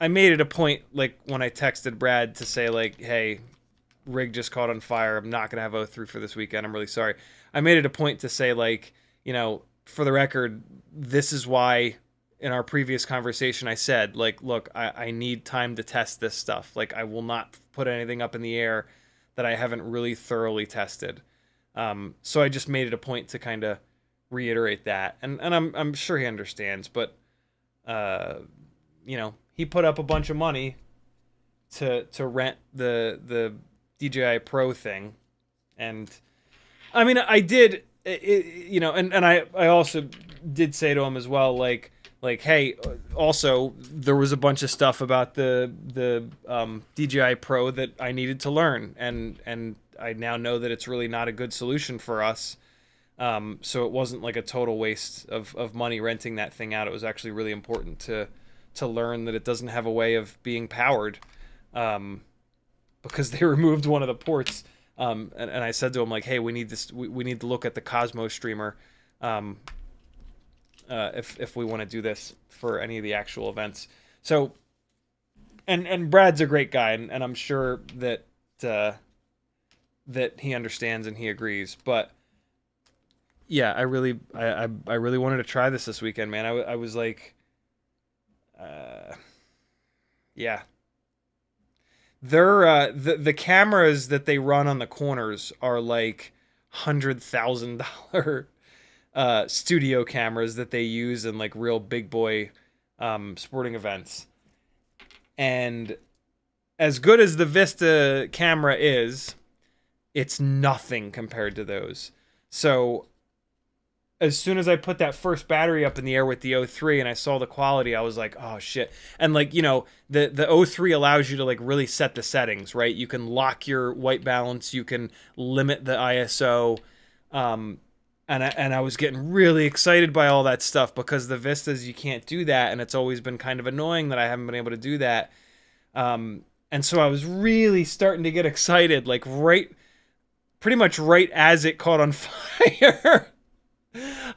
Speaker 1: I made it a point, like, when I texted Brad to say, like, hey, rig just caught on fire. I'm not going to have O3 for this weekend. I'm really sorry. I made it a point to say, like, you know, for the record, this is why in our previous conversation I said, like, look, I need time to test this stuff. Like, I will not put anything up in the air that I haven't really thoroughly tested. So I just made it a point to kind of reiterate that. And I'm sure he understands, but, you know, he put up a bunch of money to rent the DJI Pro thing, and I mean, I did, you know, and I also did say to him as well, like, hey, also there was a bunch of stuff about the DJI Pro that I needed to learn, and I now know that it's really not a good solution for us. So it wasn't like a total waste of money renting that thing out. It was actually really important to learn that it doesn't have a way of being powered, because they removed one of the ports. And I said to him, like, hey, we need this. We need to look at the Cosmos streamer, if we want to do this for any of the actual events. So, and Brad's a great guy, and I'm sure that that he understands and he agrees. But yeah, I really wanted to try this weekend, man. I was like. Yeah. They're the cameras that they run on the corners are like $100,000 studio cameras that they use in like real big boy sporting events. And as good as the Vista camera is, it's nothing compared to those. So as soon as I put that first battery up in the air with the O3 and I saw the quality, I was like, oh shit. And like, you know, the O3 allows you to like really set the settings, right? You can lock your white balance, you can limit the ISO. And I was getting really excited by all that stuff, because the Vistas, you can't do that. And it's always been kind of annoying that I haven't been able to do that. And so I was really starting to get excited, like pretty much right as it caught on fire.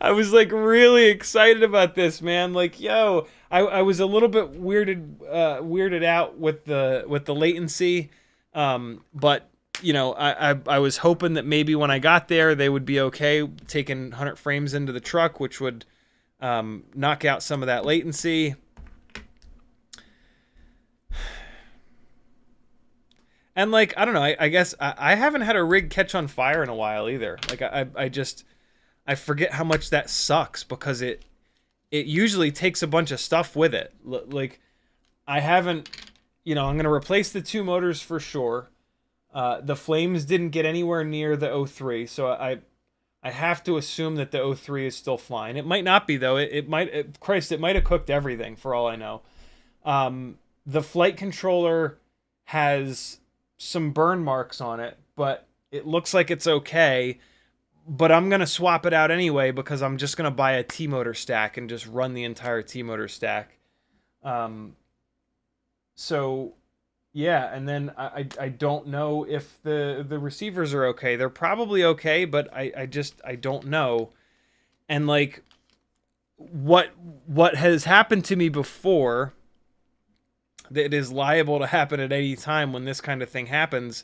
Speaker 1: I was like really excited about this, man. Like, yo, I was a little bit weirded out with the latency, but you know, I was hoping that maybe when I got there, they would be okay taking 100 frames into the truck, which would knock out some of that latency. And like, I don't know, I guess I haven't had a rig catch on fire in a while either. Like I forget how much that sucks because it usually takes a bunch of stuff with it. Like I haven't, you know, I'm going to replace the 2 motors for sure. The flames didn't get anywhere near the O3, so I have to assume that the O3 is still fine. It might not be though. It might have cooked everything for all I know. The flight controller has some burn marks on it, but it looks like it's okay. But I'm going to swap it out anyway because I'm just going to buy a T-motor stack and just run the entire T-motor stack. So, yeah, and then I don't know if the receivers are okay. They're probably okay, but I don't know. And, like, what has happened to me before that is liable to happen at any time when this kind of thing happens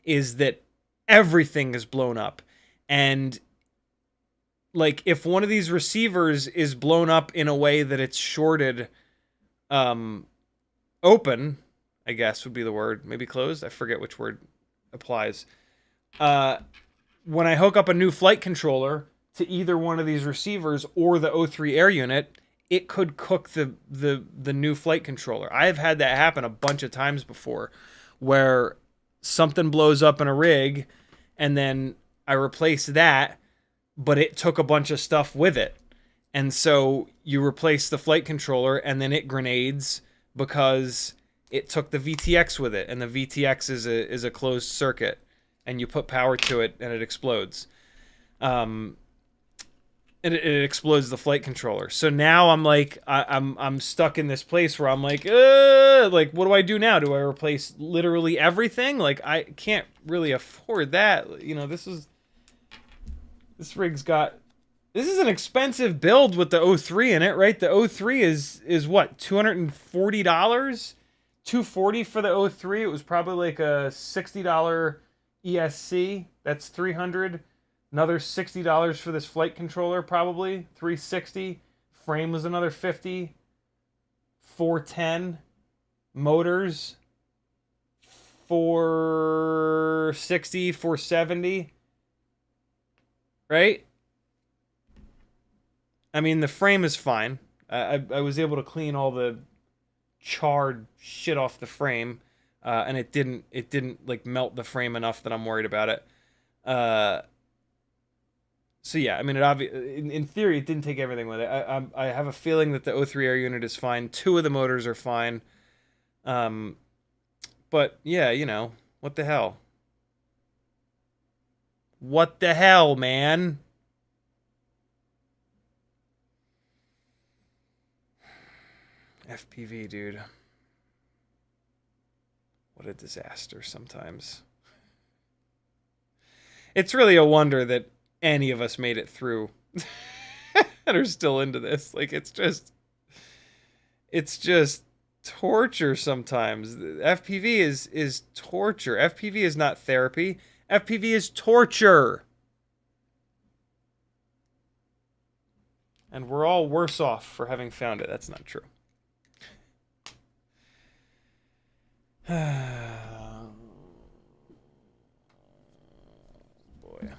Speaker 1: is that everything is blown up. And like if one of these receivers is blown up in a way that it's shorted open, I guess would be the word, maybe closed, I forget which word applies. When I hook up a new flight controller to either one of these receivers or the O3 air unit, it could cook the new flight controller. I've had that happen a bunch of times before where something blows up in a rig and then I replace that, but it took a bunch of stuff with it. And so you replace the flight controller and then it grenades because it took the VTX with it. And the VTX is a closed circuit and you put power to it and it explodes. And it explodes the flight controller. So now I'm like, I'm stuck in this place where I'm like what do I do now? Do I replace literally everything? Like I can't really afford that. You know, this rig's got, this is an expensive build with the O3 in it, right? The O3 is what, $240? $240 for the O3. It was probably like a $60 ESC. That's $300. Another $60 for this flight controller, probably $360. Frame was another $50. $410. Motors $460, $470. Right? I mean, the frame is fine. I was able to clean all the charred shit off the frame, and it didn't like melt the frame enough that I'm worried about it. So yeah, I mean, in theory, it didn't take everything with it. I have a feeling that the O3 air unit is fine. 2 of the motors are fine. But yeah, you know, what the hell? What the hell, man? FPV, dude. What a disaster sometimes. It's really a wonder that any of us made it through and are still into this. Like, it's just torture sometimes. FPV is torture. FPV is not therapy. FPV is torture. And we're all worse off for having found it. That's not true. Boy.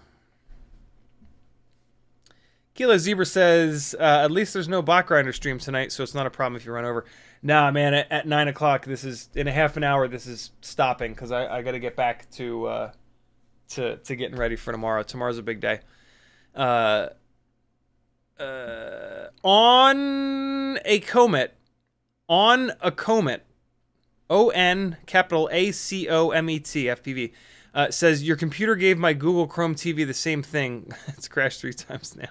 Speaker 1: Kilo Zebra says, at least there's no bot grinder stream tonight, so it's not a problem if you run over. Nah, man, at 9 o'clock, this is, in a half an hour, this is stopping, because I got to get back to getting ready for tomorrow. Tomorrow's a big day. On a comet, ON capital ACOMET FPV, says, your computer gave my Google Chrome TV the same thing. It's crashed 3 times now.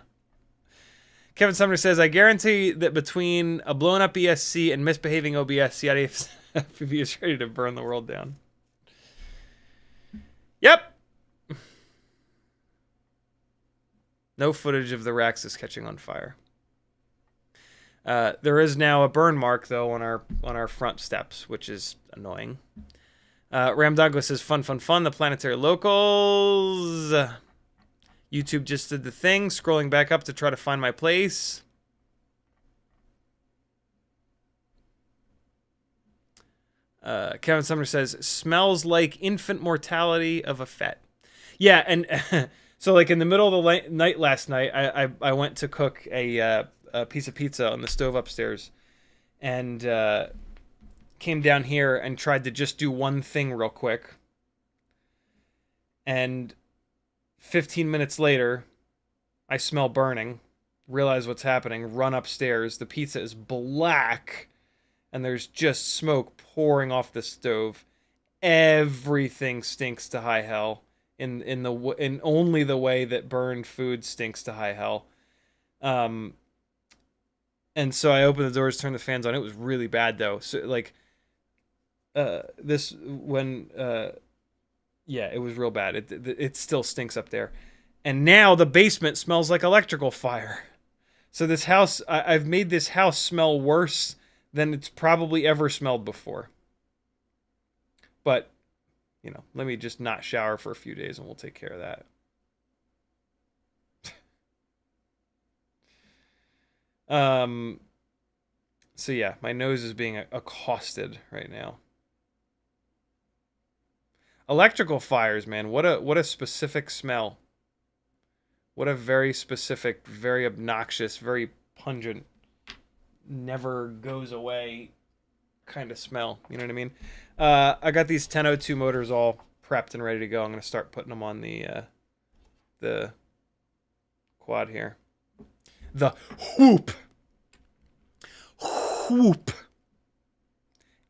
Speaker 1: Kevin Sumner says, I guarantee that between a blown up ESC and misbehaving OBS, CiottiFPV is ready to burn the world down. Yep. No footage of the Raxus catching on fire. There is now a burn mark though on our front steps, which is annoying. Ram Douglas says, fun, fun, fun. The planetary locals. YouTube just did the thing. Scrolling back up to try to find my place. Kevin Sumner says, smells like infant mortality of a fet. Yeah, and so like in the middle of the night last night, I went to cook a piece of pizza on the stove upstairs, and came down here and tried to just do one thing real quick. And 15 minutes later, I smell burning, realize what's happening, run upstairs. The pizza is black, and there's just smoke pouring off the stove. Everything stinks to high hell in only the way that burned food stinks to high hell. And so I opened the doors, turned the fans on. It was really bad though. So like yeah, it was real bad. It still stinks up there. And now the basement smells like electrical fire. So this house, I've made this house smell worse than it's probably ever smelled before. But, you know, let me just not shower for a few days and we'll take care of that. So yeah, my nose is being accosted right now. Electrical fires, man. What a specific smell. What a very specific, very obnoxious, very pungent, never goes away kind of smell. You know what I mean? I got these 1002 motors all prepped and ready to go. I'm going to start putting them on the quad here. The whoop. Whoop.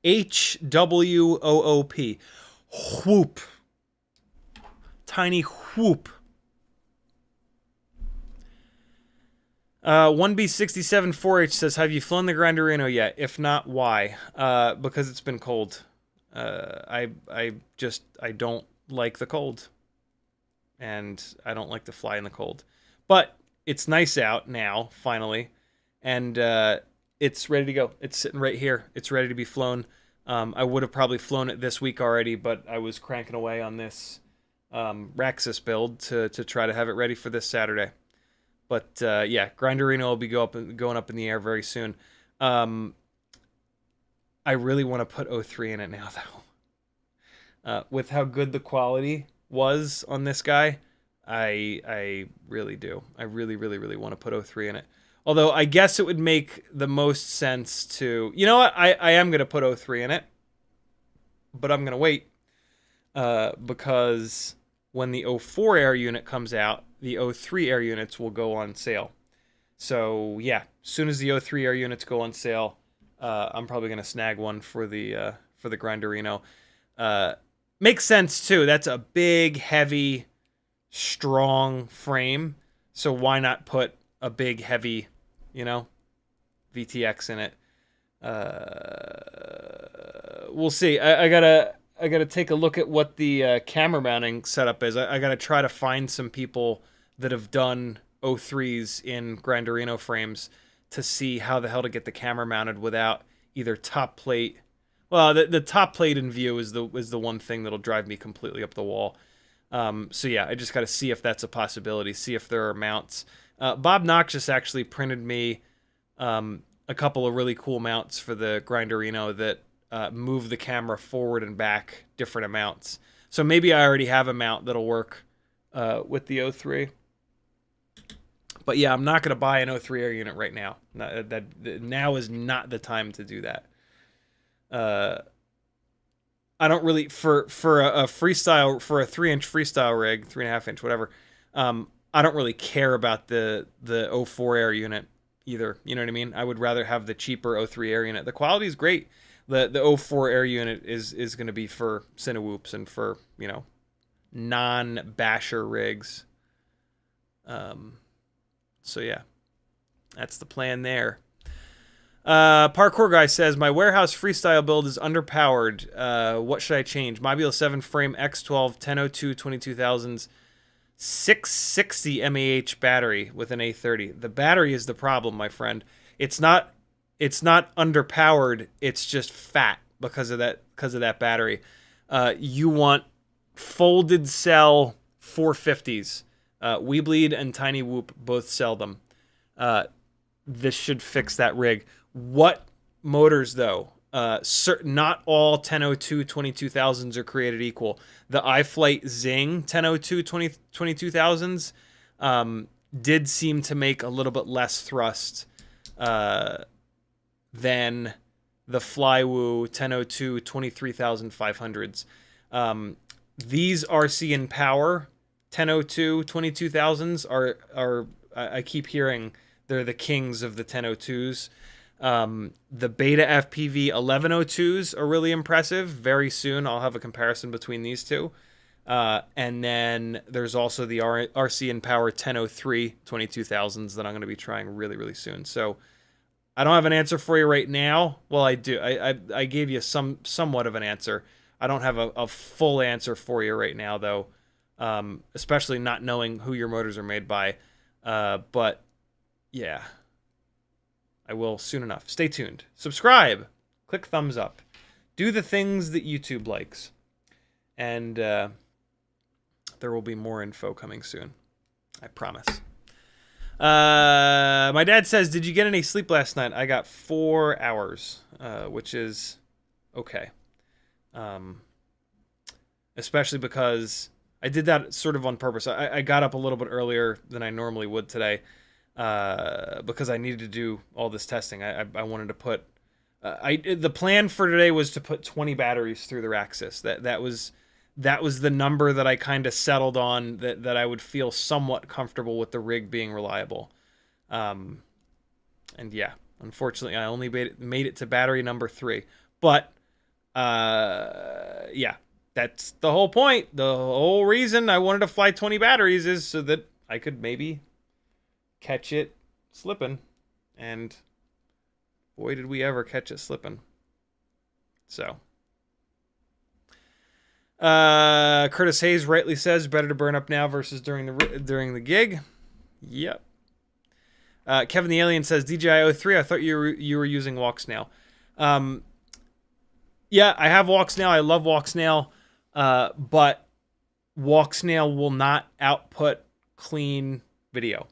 Speaker 1: HWOOP. Whoop. Tiny whoop. 1B67-4H says, have you flown the Granderino yet? If not, why? Because it's been cold. I don't like the cold. And I don't like to fly in the cold. But it's nice out now, finally. And it's ready to go. It's sitting right here. It's ready to be flown. I would have probably flown it this week already, but I was cranking away on this Raxus build to try to have it ready for this Saturday. But yeah, Granderino will be going up in the air very soon. I really want to put O3 in it now, though. With how good the quality was on this guy, I really do. I really, really, really want to put O3 in it. Although I guess it would make the most sense to... You know what? I am going to put O3 in it. But I'm going to wait. Because when the O4 air unit comes out, the O3 air units will go on sale. So, yeah. As soon as the O3 air units go on sale, I'm probably going to snag one for the Granderino. Makes sense, too. That's a big, heavy, strong frame. So why not put a big, heavy, you know, VTX in it? We'll see. I gotta take a look at what the camera mounting setup is. I gotta try to find some people that have done O3's in Granderino frames to see how the hell to get the camera mounted without either top plate. Well, the top plate in view is the one thing that'll drive me completely up the wall. So yeah, I just got to see if that's a possibility. See if there are mounts. Bob Noxious actually printed me a couple of really cool mounts for the Granderino that move the camera forward and back different amounts. So maybe I already have a mount that'll work with the O3. But yeah, I'm not going to buy an O3 air unit right now. Now is not the time to do that. I don't really for a freestyle, for a 3-inch freestyle rig, 3.5-inch, whatever. I don't really care about the O4 air unit either. You know what I mean? I would rather have the cheaper O3 air unit. The quality is great. The O4 air unit is going to be for Cinewhoops and for, you know, non-basher rigs. So yeah, that's the plan there. Parkour Guy says, my warehouse freestyle build is underpowered. What should I change? Mobula 7 frame X12 1002 22,000s 660 mAh battery with an A30. The battery is the problem, my friend. It's not underpowered. It's just fat because of that battery. you want folded cell 450s. Weebleed and Tiny Whoop both sell them. This should fix that rig. What motors, though? Not all 1002 22,000s are created equal. The iFlight Zing 1002 22,000s did seem to make a little bit less thrust than the Flywoo 1002 23,500s. These RCinPower 1002 22,000s are I keep hearing they're the kings of the 1002's. The Beta FPV 1102's are really impressive. Very soon I'll have a comparison between these two. And then there's also the RCinPower 1003 22,000s that I'm going to be trying really, really soon. So I don't have an answer for you right now. Well, I do. I gave you somewhat of an answer. I don't have a full answer for you right now, though, especially not knowing who your motors are made by. But, yeah, I will soon enough. Stay tuned. Subscribe. Click thumbs up. Do the things that YouTube likes. And there will be more info coming soon. I promise. My dad says, did you get any sleep last night? I got 4 hours, which is okay. Especially because I did that sort of on purpose. I got up a little bit earlier than I normally would today because I needed to do all this testing. I wanted to put... the plan for today was to put 20 batteries through the Raxus. That was the number that I kind of settled on, that I would feel somewhat comfortable with the rig being reliable. And yeah, unfortunately, I only made it to battery number 3. But yeah, that's the whole point. The whole reason I wanted to fly 20 batteries is so that I could maybe catch it slipping. And boy, did we ever catch it slipping. So... Curtis Hayes rightly says better to burn up now versus during the gig. Yep. Kevin the Alien says DJI O3. I thought you were using Walksnail. Yeah, I have Walksnail. I love Walksnail, but Walksnail will not output clean video.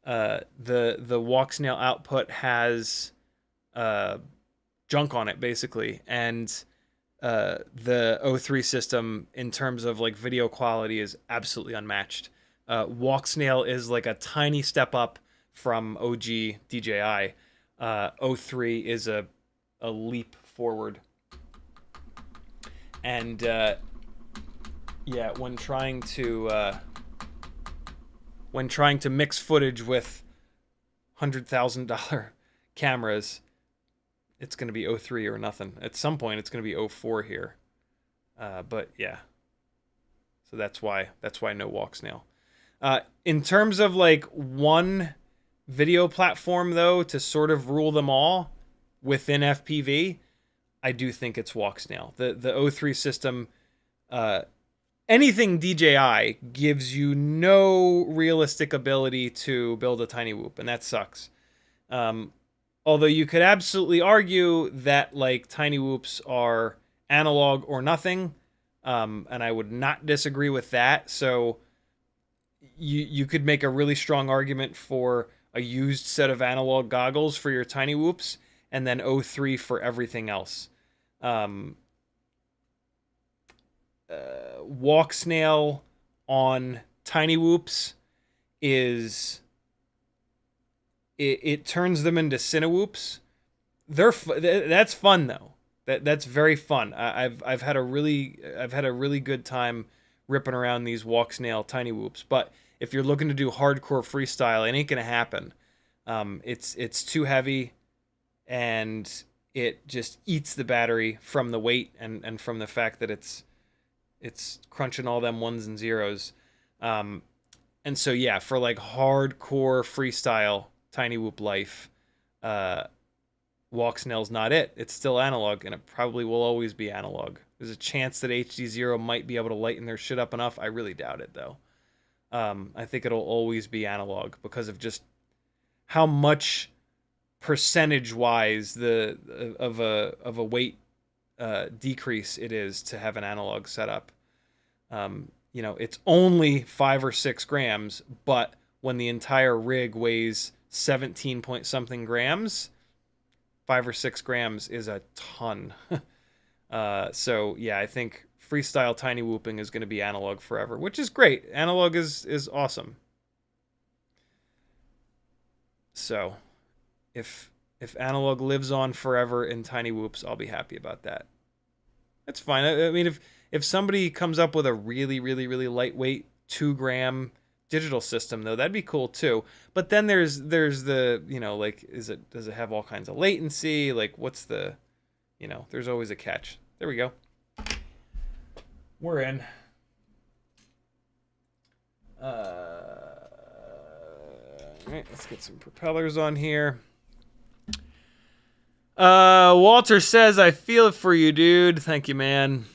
Speaker 1: The Walksnail output has junk on it basically, and the O3 system in terms of like video quality is absolutely unmatched. Walksnail is like a tiny step up from OG DJI. O3 is a leap forward. And yeah, when trying to mix footage with $100,000 cameras, it's going to be O3 or nothing. At some point, it's going to be O4 here. But yeah. So that's why no Walksnail. In terms of like one video platform, though, to sort of rule them all within FPV, I do think it's Walksnail. The O3 system, anything DJI gives you no realistic ability to build a tiny whoop, and that sucks. Although you could absolutely argue that like tiny whoops are analog or nothing, and I would not disagree with that. So you could make a really strong argument for a used set of analog goggles for your tiny whoops, and then O3 for everything else. Walksnail on tiny whoops is... It turns them into cinewhoops. That's fun though. That's very fun. I've had a really good time ripping around these Walksnail tiny whoops. But if you're looking to do hardcore freestyle, it ain't gonna happen. It's too heavy, and it just eats the battery from the weight and from the fact that it's crunching all them ones and zeros. And so yeah, for like hardcore freestyle tiny whoop life, Walksnail's not it. It's still analog, and it probably will always be analog. There's a chance that HD0 might be able to lighten their shit up enough. I really doubt it, though. I think it'll always be analog because of just how much percentage-wise of a weight decrease it is to have an analog setup. You know, it's only 5 or 6 grams, but when the entire rig weighs 17 point something grams, 5 or 6 grams is a ton. So yeah, I think freestyle tiny whooping is going to be analog forever, which is great. Analog is awesome. So if analog lives on forever in tiny whoops, I'll be happy about that. That's fine. I mean, if somebody comes up with a really, really, really lightweight 2-gram digital system, though, that'd be cool too. But then there's the, you know, like, does it have all kinds of latency? Like, what's the, you know, there's always a catch. There we go. We're in. All right, let's get some propellers on here. Walter says, I feel it for you, dude. Thank you, man.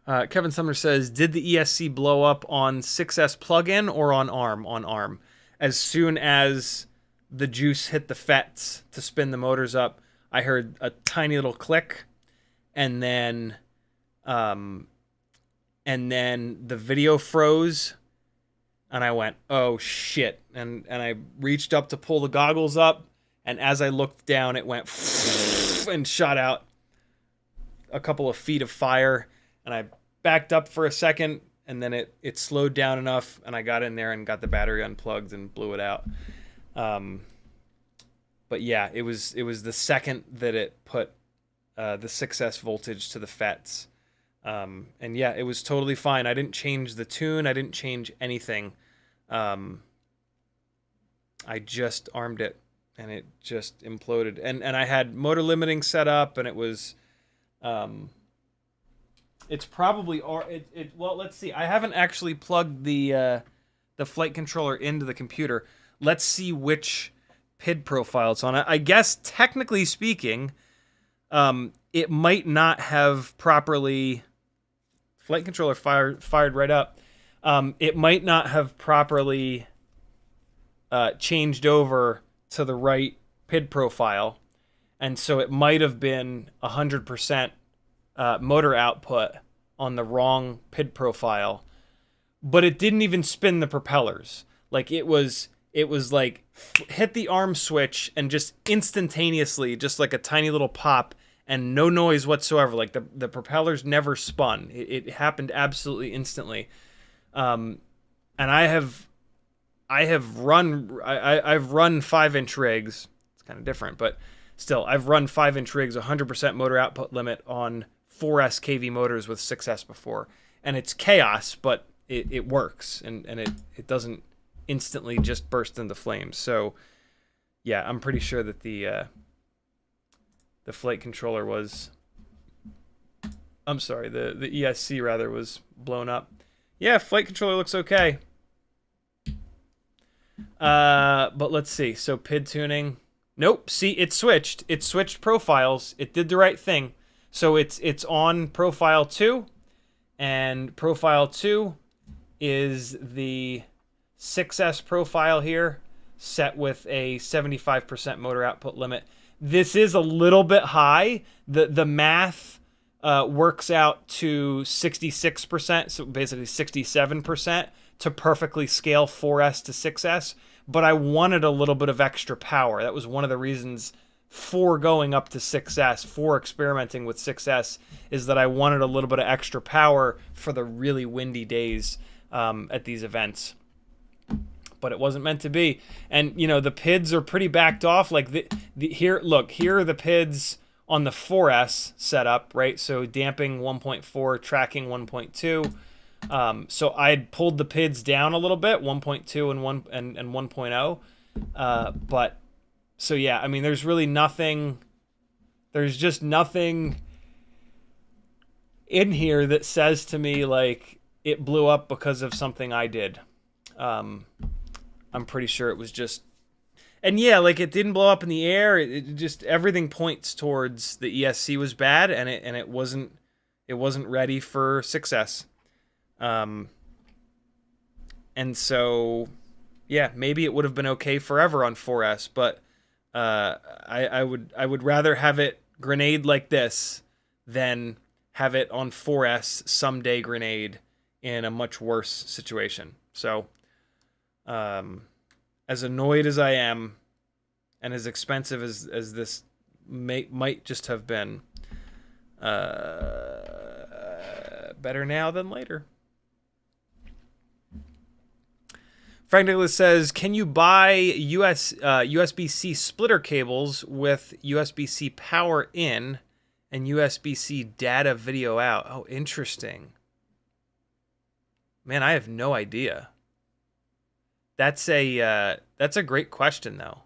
Speaker 1: Kevin Sumner says, did the ESC blow up on 6S plug-in or on ARM? On ARM. As soon as the juice hit the FETs to spin the motors up, I heard a tiny little click, and then the video froze, and I went, oh shit, and I reached up to pull the goggles up, and as I looked down, it went and shot out a couple of feet of fire, and I backed up for a second, and then it slowed down enough, and I got in there and got the battery unplugged and blew it out. But yeah, it was the second that it put the 6S voltage to the FETs. And yeah, it was totally fine. I didn't change the tune. I didn't change anything. I just armed it, and it just imploded. And I had motor limiting set up, and it was... it's probably... well, let's see. I haven't actually plugged the flight controller into the computer. Let's see which PID profile it's on. I guess, technically speaking, it might not have properly... Flight controller fired right up. It might not have properly changed over to the right PID profile, and so it might have been 100% motor output on the wrong PID profile, but it didn't even spin the propellers. Like, it was like hit the arm switch and just instantaneously, just like a tiny little pop, and no noise whatsoever. Like, the propellers never spun. It happened absolutely instantly. And I've run 5-inch rigs. It's kind of different, but still, I've run 5-inch rigs, 100% motor output limit on 4S kV motors with 6S before, and it's chaos, but it works, and it doesn't instantly just burst into flames. So yeah, I'm pretty sure that the flight controller was, I'm sorry, the ESC rather was blown up. Yeah, flight controller looks okay. But let's see. So PID tuning. Nope. See, it switched. It switched profiles. It did the right thing. So it's on profile 2, and profile 2 is the 6S profile here, set with a 75% motor output limit. This is a little bit high. The math works out to 66%, so basically 67%, to perfectly scale 4S to 6S, but I wanted a little bit of extra power. That was one of the reasons for going up to 6S, for experimenting with 6S, is that I wanted a little bit of extra power for the really windy days at these events. But it wasn't meant to be. And, you know, the PIDs are pretty backed off. Like, here are the PIDs on the 4S setup, right? So damping 1.4, tracking 1.2. So I'd pulled the PIDs down a little bit, 1.2 and 1.0. But, so yeah, I mean, there's really nothing, there's just nothing in here that says to me, like, it blew up because of something I did. I'm pretty sure it was just, and yeah, like, it didn't blow up in the air. It just, everything points towards the ESC was bad, and it wasn't ready for 6S. And so, yeah, maybe it would have been okay forever on 4S, but I would rather have it grenade like this than have it on 4S someday grenade in a much worse situation. So, as annoyed as I am, and as expensive as this might just have been, better now than later. Frank Nicholas says, can you buy USB-C splitter cables with USB-C power in and USB-C data video out? Oh, interesting. Man, I have no idea. That's a great question, though.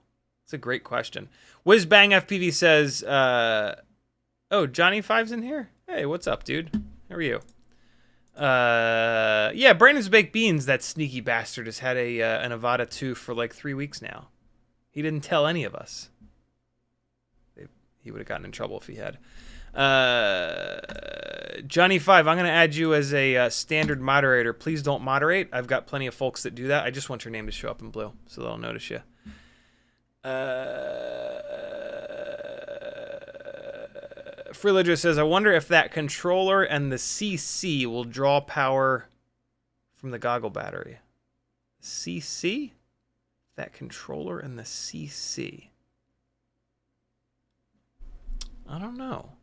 Speaker 1: It's a great question. Whizbang FPV says, oh, Johnny Five's in here? Hey, what's up, dude? How are you? Yeah, Brandon's Baked Beans, that sneaky bastard, has had an Avata 2 for like 3 weeks now. He didn't tell any of us. He would have gotten in trouble if he had. Johnny Five, I'm going to add you as a standard moderator. Please don't moderate. I've got plenty of folks that do that. I just want your name to show up in blue so they'll notice you. Freeledger says, I wonder if that controller and the CC will draw power from the goggle battery. CC? That controller and the CC. I don't know.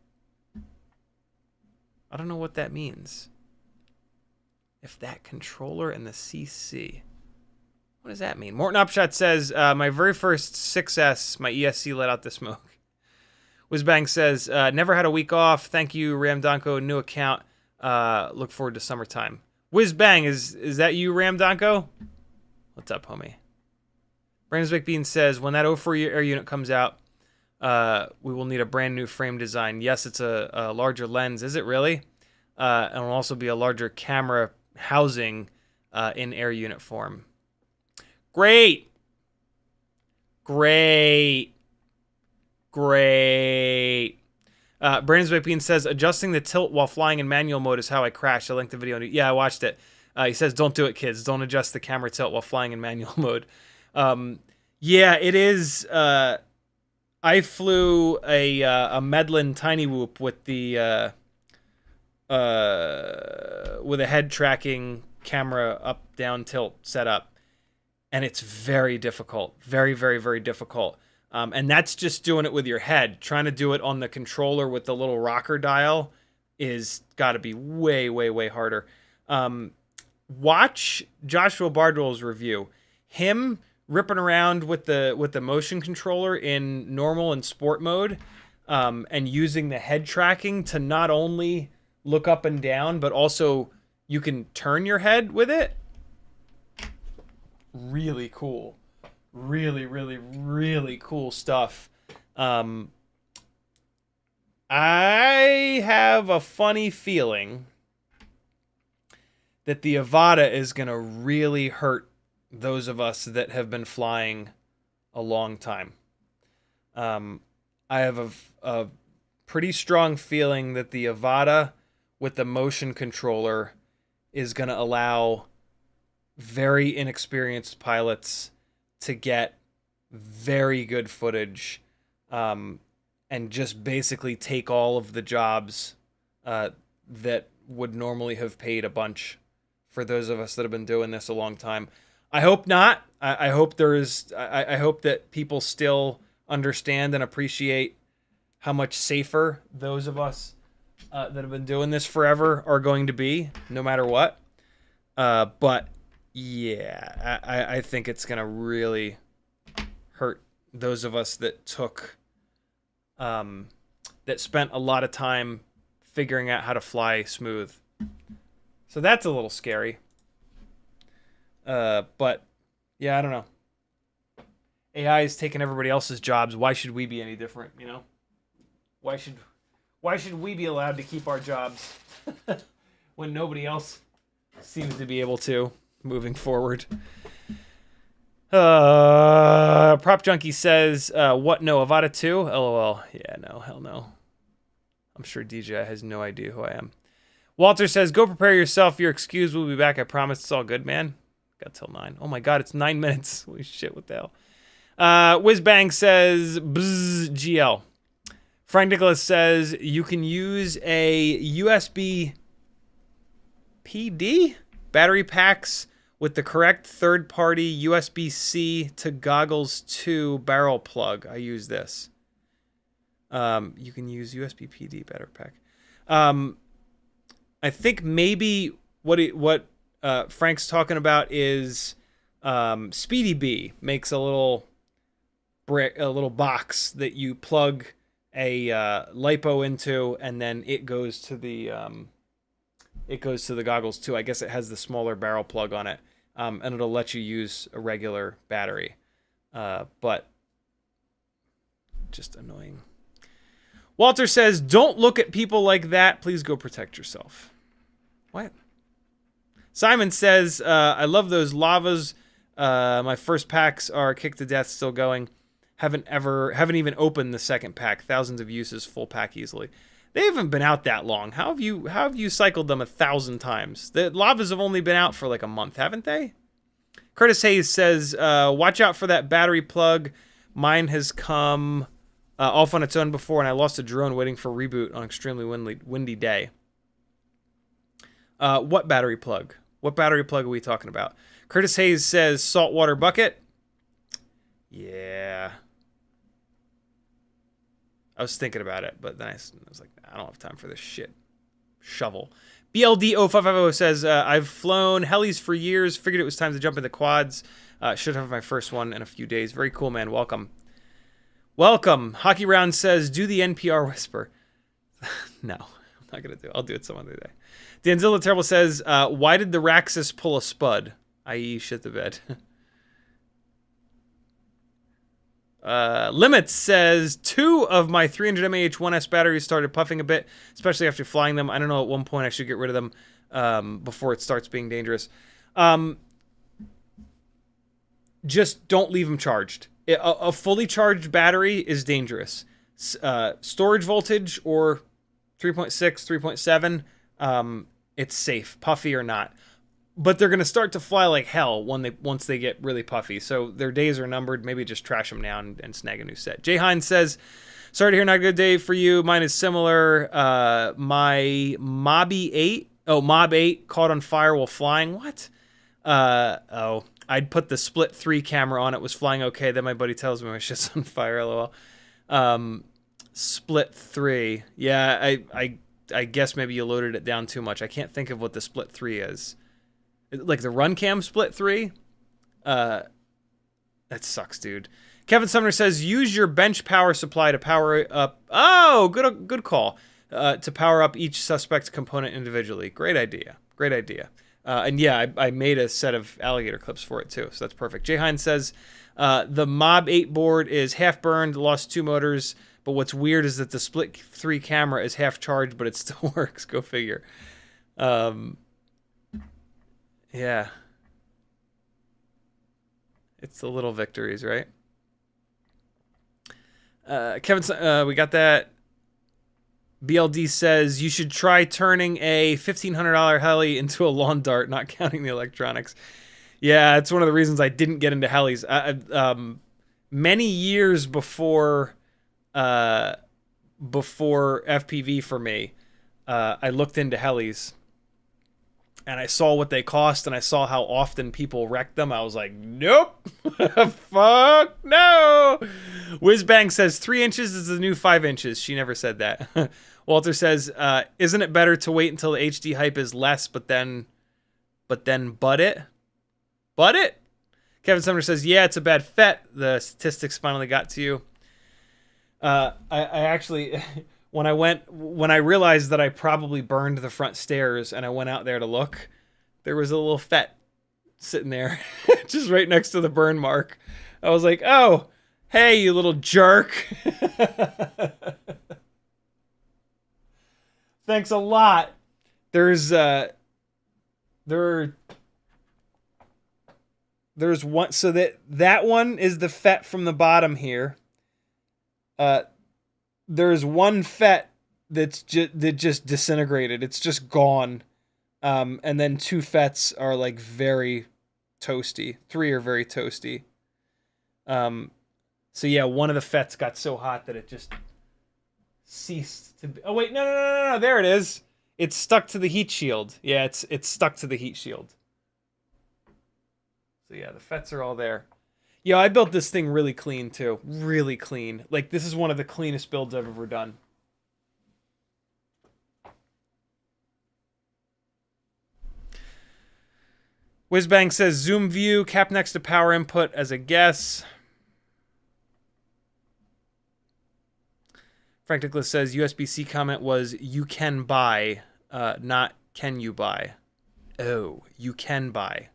Speaker 1: I don't know what that means. If that controller and the CC. What does that mean? Morton Upshot says, my very first 6S, my ESC let out the smoke. Whizbang says, never had a week off. Thank you, Ramdonko. New account. Look forward to summertime. Whizbang, is that you, Ramdonko? What's up, homie? Brandon's Baked Bean says, when that O3 air unit comes out, we will need a brand new frame design. Yes, it's a larger lens. Is it really? And it'll also be a larger camera housing in air unit form. Great. Great. Great. Brandon's Baked Bean says, adjusting the tilt while flying in manual mode is how I crashed. I linked the video. Yeah, I watched it. He says, don't do it, kids. Don't adjust the camera tilt while flying in manual mode. Yeah, it is. I flew a Medlin Tiny Whoop with the with a head tracking camera up down tilt setup, and it's very difficult, very very very difficult. And that's just doing it with your head. Trying to do it on the controller with the little rocker dial is got to be way way way harder. Watch Joshua Bardwell's review. Him ripping around with the motion controller in normal and sport mode, and using the head tracking to not only look up and down, but also you can turn your head with it. Really cool. Really, really, really cool stuff. I have a funny feeling that the Avata is going to really hurt those of us that have been flying a long time. I have a pretty strong feeling that the Avata with the motion controller is going to allow very inexperienced pilots to get very good footage, and just basically take all of the jobs that would normally have paid a bunch for those of us that have been doing this a long time. I hope not. I hope I hope that people still understand and appreciate how much safer those of us that have been doing this forever are going to be, no matter what. But yeah, I think it's gonna really hurt those of us that took, that spent a lot of time figuring out how to fly smooth. So that's a little scary. But yeah, I don't know. AI is taking everybody else's jobs. Why should we be any different? You know, why should we be allowed to keep our jobs when nobody else seems to be able to moving forward? Prop Junkie says, what? No, Avata 2? LOL. Yeah, no, hell no. I'm sure DJI has no idea who I am. Walter says, go prepare yourself. You're excused. We'll be back. I promise. It's all good, man. Got till 9. Oh my god, it's 9 minutes. Holy shit, what the hell? Whizbang says, bzz, GL. Frank Nicholas says you can use a USB PD battery packs with the correct third-party USB-C to goggles 2 barrel plug. I use this. You can use USB PD battery pack. I think maybe what Frank's talking about is Speedy Bee makes a little box that you plug a lipo into, and then it goes to the goggles too. I guess it has the smaller barrel plug on it, and it'll let you use a regular battery, but just annoying. Walter says, "Don't look at people like that. Please go protect yourself." What? Simon says, "I love those lavas. My first packs are kicked to death, still going. Haven't even opened the second pack. Thousands of uses, full pack easily." They haven't been out that long. How have you cycled them 1,000 times? The lavas have only been out for like a month, haven't they? Curtis Hayes says, "Watch out for that battery plug. Mine has come off on its own before, and I lost a drone waiting for reboot on an extremely windy day." What battery plug? What battery plug are we talking about? Curtis Hayes says, "Saltwater bucket." Yeah. I was thinking about it, but then I was like, I don't have time for this shit. Shovel. BLD0550 says, "I've flown helis for years. Figured it was time to jump into quads. Should have my first one in a few days." Very cool, man. Welcome. Welcome. Hockey Round says, "Do the NPR whisper." No, I'm not going to do it. I'll do it some other day. Danzilla Terrible says, "Why did the Raxus pull a spud?" I.e. shit the bed. Limits says, "2 of my 300 mAh1S batteries started puffing a bit, especially after flying them. I don't know, at one point I should get rid of them before it starts being dangerous." Just don't leave them charged. A fully charged battery is dangerous. Storage voltage or 3.6, 3.7, it's safe, puffy or not. But they're going to start to fly like hell once they get really puffy. So their days are numbered. Maybe just trash them down and snag a new set. Jay Hines says, "Sorry to hear not a good day for you. Mine is similar. My Mob 8 caught on fire while flying." What? I'd put the split 3 camera on. It was flying okay. Then my buddy tells me my shit's on fire. LOL. Split 3. Yeah, I guess maybe you loaded it down too much. I can't think of what the split 3 is. Like the run cam split 3? That sucks, dude. Kevin Sumner says, "Use your bench power supply to power up." Oh, good call. To power up each suspect component individually. Great idea. Great idea. And yeah, I made a set of alligator clips for it too, so that's perfect. Jay Hines says, "The Mob 8 board is half burned, lost 2 motors, but what's weird is that the split 3 camera is half charged, but it still works." Go figure. Yeah. It's the little victories, right? Kevin, we got that. BLD says, "You should try turning a $1,500 heli into a lawn dart, not counting the electronics." Yeah, it's one of the reasons I didn't get into helis. Many years before FPV for me, I looked into helis. And I saw what they cost, and I saw how often people wrecked them. I was like, nope. Fuck no. Whizbang says 3 inches is the new 5 inches. She never said that. Walter says, "Isn't it better to wait until the HD hype is less, but then butt it? Butt it?" Kevin Sumner says, "Yeah, it's a bad fet. The statistics finally got to you." I actually... When I realized that I probably burned the front stairs and I went out there to look, there was a little fet sitting there just right next to the burn mark. I was like, "Oh, hey, you little jerk." Thanks a lot. There's one, so that one is the fet from the bottom here. There's one fet that just disintegrated. It's just gone. And then 2 fets are like very toasty. 3 are very toasty. So yeah, one of the fets got so hot that it just ceased to be. Oh wait, no. There it is. It's stuck to the heat shield. Yeah, it's stuck to the heat shield. So yeah, the FETs are all there. Yeah, I built this thing really clean too. Really clean. Like, this is one of the cleanest builds I've ever done. Whizbang says zoom view, cap next to power input as a guess. Frank Nicholas says USB-C comment was you can buy, not can you buy. Oh, you can buy.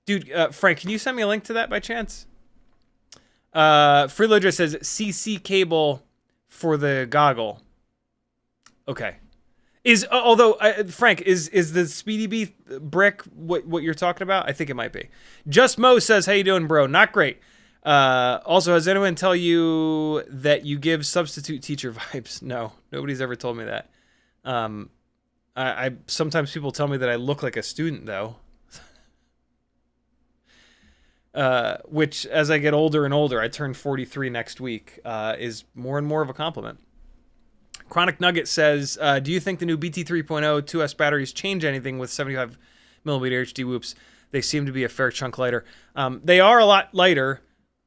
Speaker 1: Dude, Frank, can you send me a link to that by chance? Freeloader says CC cable for the goggle. Okay. Frank, is the Speedy Bee brick what you're talking about? I think it might be. Just Mo says, how you doing, bro? Not great. Also, has anyone tell you that you give substitute teacher vibes? No, nobody's ever told me that. I sometimes people tell me that I look like a student though. Which, as I get older and older, I turn 43 next week, is more and more of a compliment. Chronic Nugget says, do you think the new BT 3.0 2S batteries change anything with 75mm HD whoops? They seem to be a fair chunk lighter. They are a lot lighter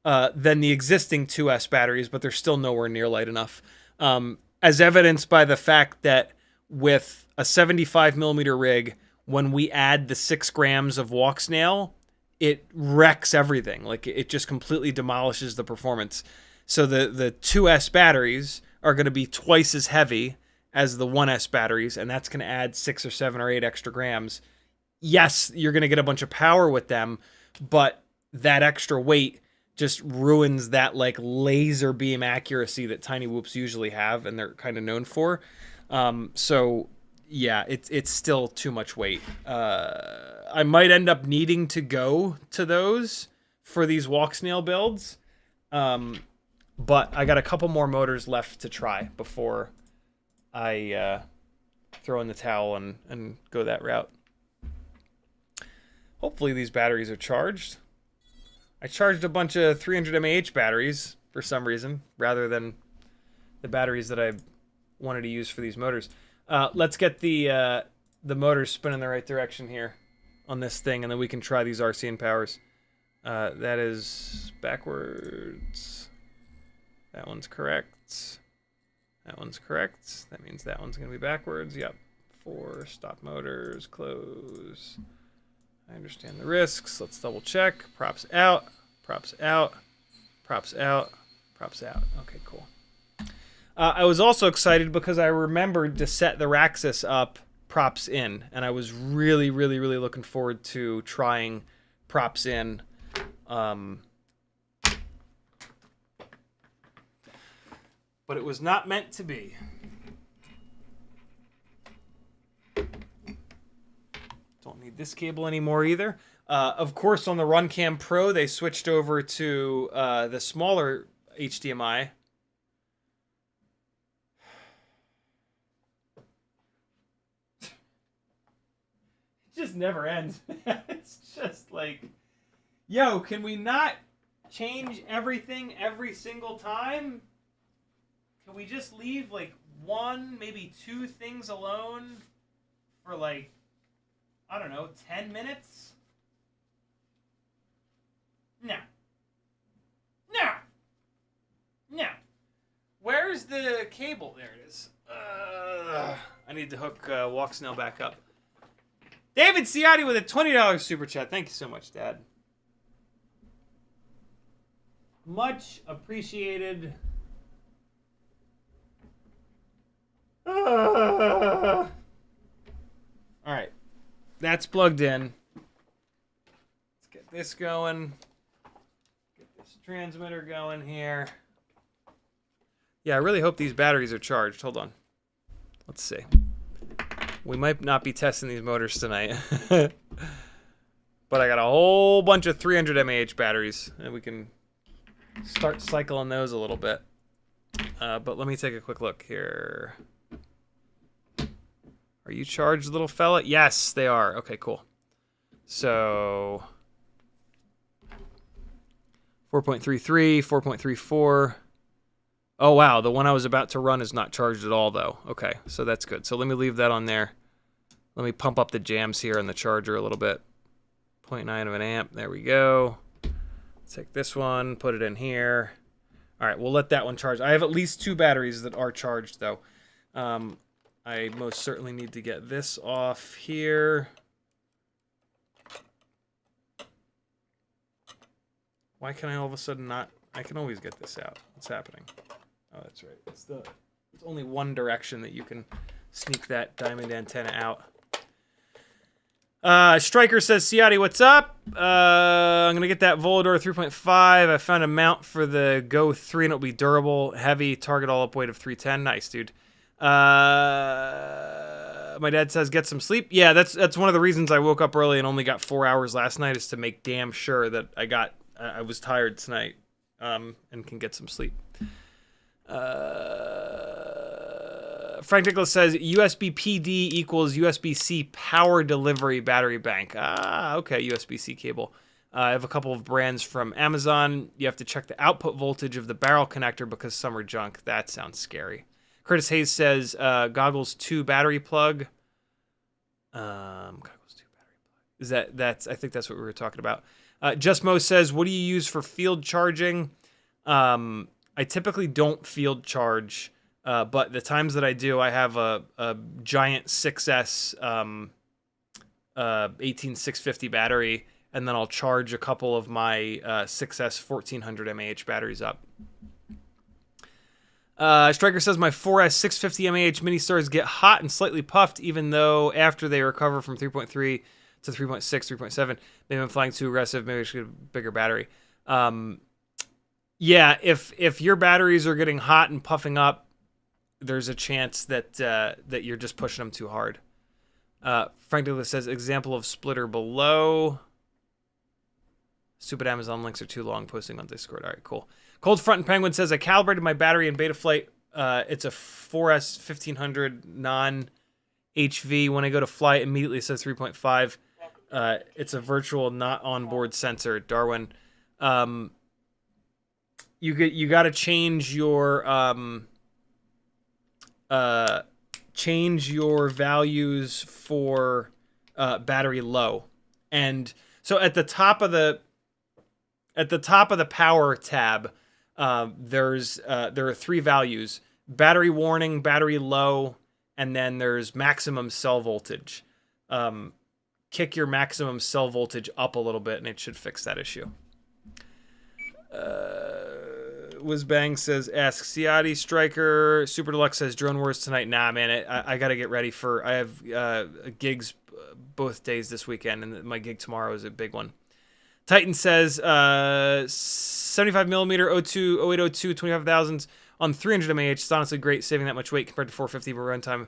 Speaker 1: than the existing 2S batteries, but they're still nowhere near light enough. As evidenced by the fact that with a 75mm rig, when we add the 6 grams of Walksnail, it wrecks everything. Like, it just completely demolishes the performance. So the 2S batteries are going to be twice as heavy as the 1S batteries, and that's going to add 6 or 7 or 8 extra grams. Yes, you're going to get a bunch of power with them, but that extra weight just ruins that like laser beam accuracy that tiny whoops usually have, and they're kind of known for. So yeah, it's still too much weight. I might end up needing to go to those for these Walksnail builds. But I got a couple more motors left to try before I throw in the towel and go that route. Hopefully these batteries are charged. I charged a bunch of 300 mAh batteries for some reason, rather than the batteries that I wanted to use for these motors. Let's get the motors spinning the right direction here on this thing, and then we can try these RCinPowers. That is backwards. That one's correct. That one's correct. That means that one's going to be backwards. Yep. 4 stop motors, close. I understand the risks. Let's double check. Props out. Props out. Props out. Props out. Okay, cool. I was also excited because I remembered to set the Raxus up props in, and I was really, really, really looking forward to trying props in. But it was not meant to be. Don't need this cable anymore either. Of course, on the RunCam Pro, they switched over to the smaller HDMI. It just never ends. It's just like, yo, can we not change everything every single time? Can we just leave like 1, maybe 2 things alone for like, I don't know, 10 minutes? No. No. No. Where's the cable? There it is. I need to hook Walksnail back up. David Ciotti with a $20 super chat. Thank you so much, Dad. Much appreciated. All right, that's plugged in. Let's get this going. Get this transmitter going here. Yeah, I really hope these batteries are charged. Hold on. Let's see. We might not be testing these motors tonight. But I got a whole bunch of 300 mAh batteries, and we can start cycling those a little bit. But let me take a quick look here. Are you charged, little fella? Yes, they are. Okay, cool. So 4.33, 4.34. Oh, wow. The one I was about to run is not charged at all, though. Okay, so that's good. So let me leave that on there. Let me pump up the jams here on the charger a little bit. 0.9 of an amp. There we go. Take this one, put it in here. All right, we'll let that one charge. I have at least 2 batteries that are charged, though. I most certainly need to get this off here. Why can I all of a sudden not? I can always get this out. What's happening? Oh, that's right. It's only one direction that you can sneak that diamond antenna out. Striker says, Ciotti, what's up? I'm going to get that Volador 3.5. I found a mount for the Go 3 and it'll be durable, heavy, target all-up weight of 310. Nice, dude. My dad says, get some sleep. Yeah, that's one of the reasons I woke up early and only got 4 hours last night, is to make damn sure that I was tired tonight, and can get some sleep. Frank Nicholas says USB PD equals USB-C power delivery battery bank. Ah, okay, USB-C cable. I have a couple of brands from Amazon. You have to check the output voltage of the barrel connector because some are junk. That sounds scary. Curtis Hayes says goggles 2 battery plug. Goggles 2 battery plug. That's I think that's what we were talking about. Just Mo says, what do you use for field charging? I typically don't field charge, but the times that I do, I have a giant 6S 18650 battery, and then I'll charge a couple of my 6S 1400 mAh batteries up. Striker says, my 4S 650 mAh mini stars get hot and slightly puffed, even though after they recover from 3.3 to 3.6, 3.7, maybe I'm flying too aggressive, maybe I should get a bigger battery. Yeah, if your batteries are getting hot and puffing up, there's a chance that that you're just pushing them too hard. Frank Douglas says, example of splitter below. Stupid Amazon links are too long, posting on Discord. All right, cool. Cold Front and Penguin says, I calibrated my battery in Betaflight. It's a 4S 1500 non-HV. When I go to fly, it immediately says 3.5. It's a virtual, not onboard sensor. Darwin, you got to change your values for battery low, and so at the top of the power tab, there are 3 values: battery warning, battery low, and then there's maximum cell voltage. Kick your maximum cell voltage up a little bit, and it should fix that issue. Whizbang says, ask Ciotti. Striker Super Deluxe says, Drone Wars tonight. Nah, man, I got to get ready for... I have gigs both days this weekend, and my gig tomorrow is a big one. Titan says, 75mm O2, 0802, 25,000s on 300 mAh. It's honestly great, saving that much weight compared to 450, but runtime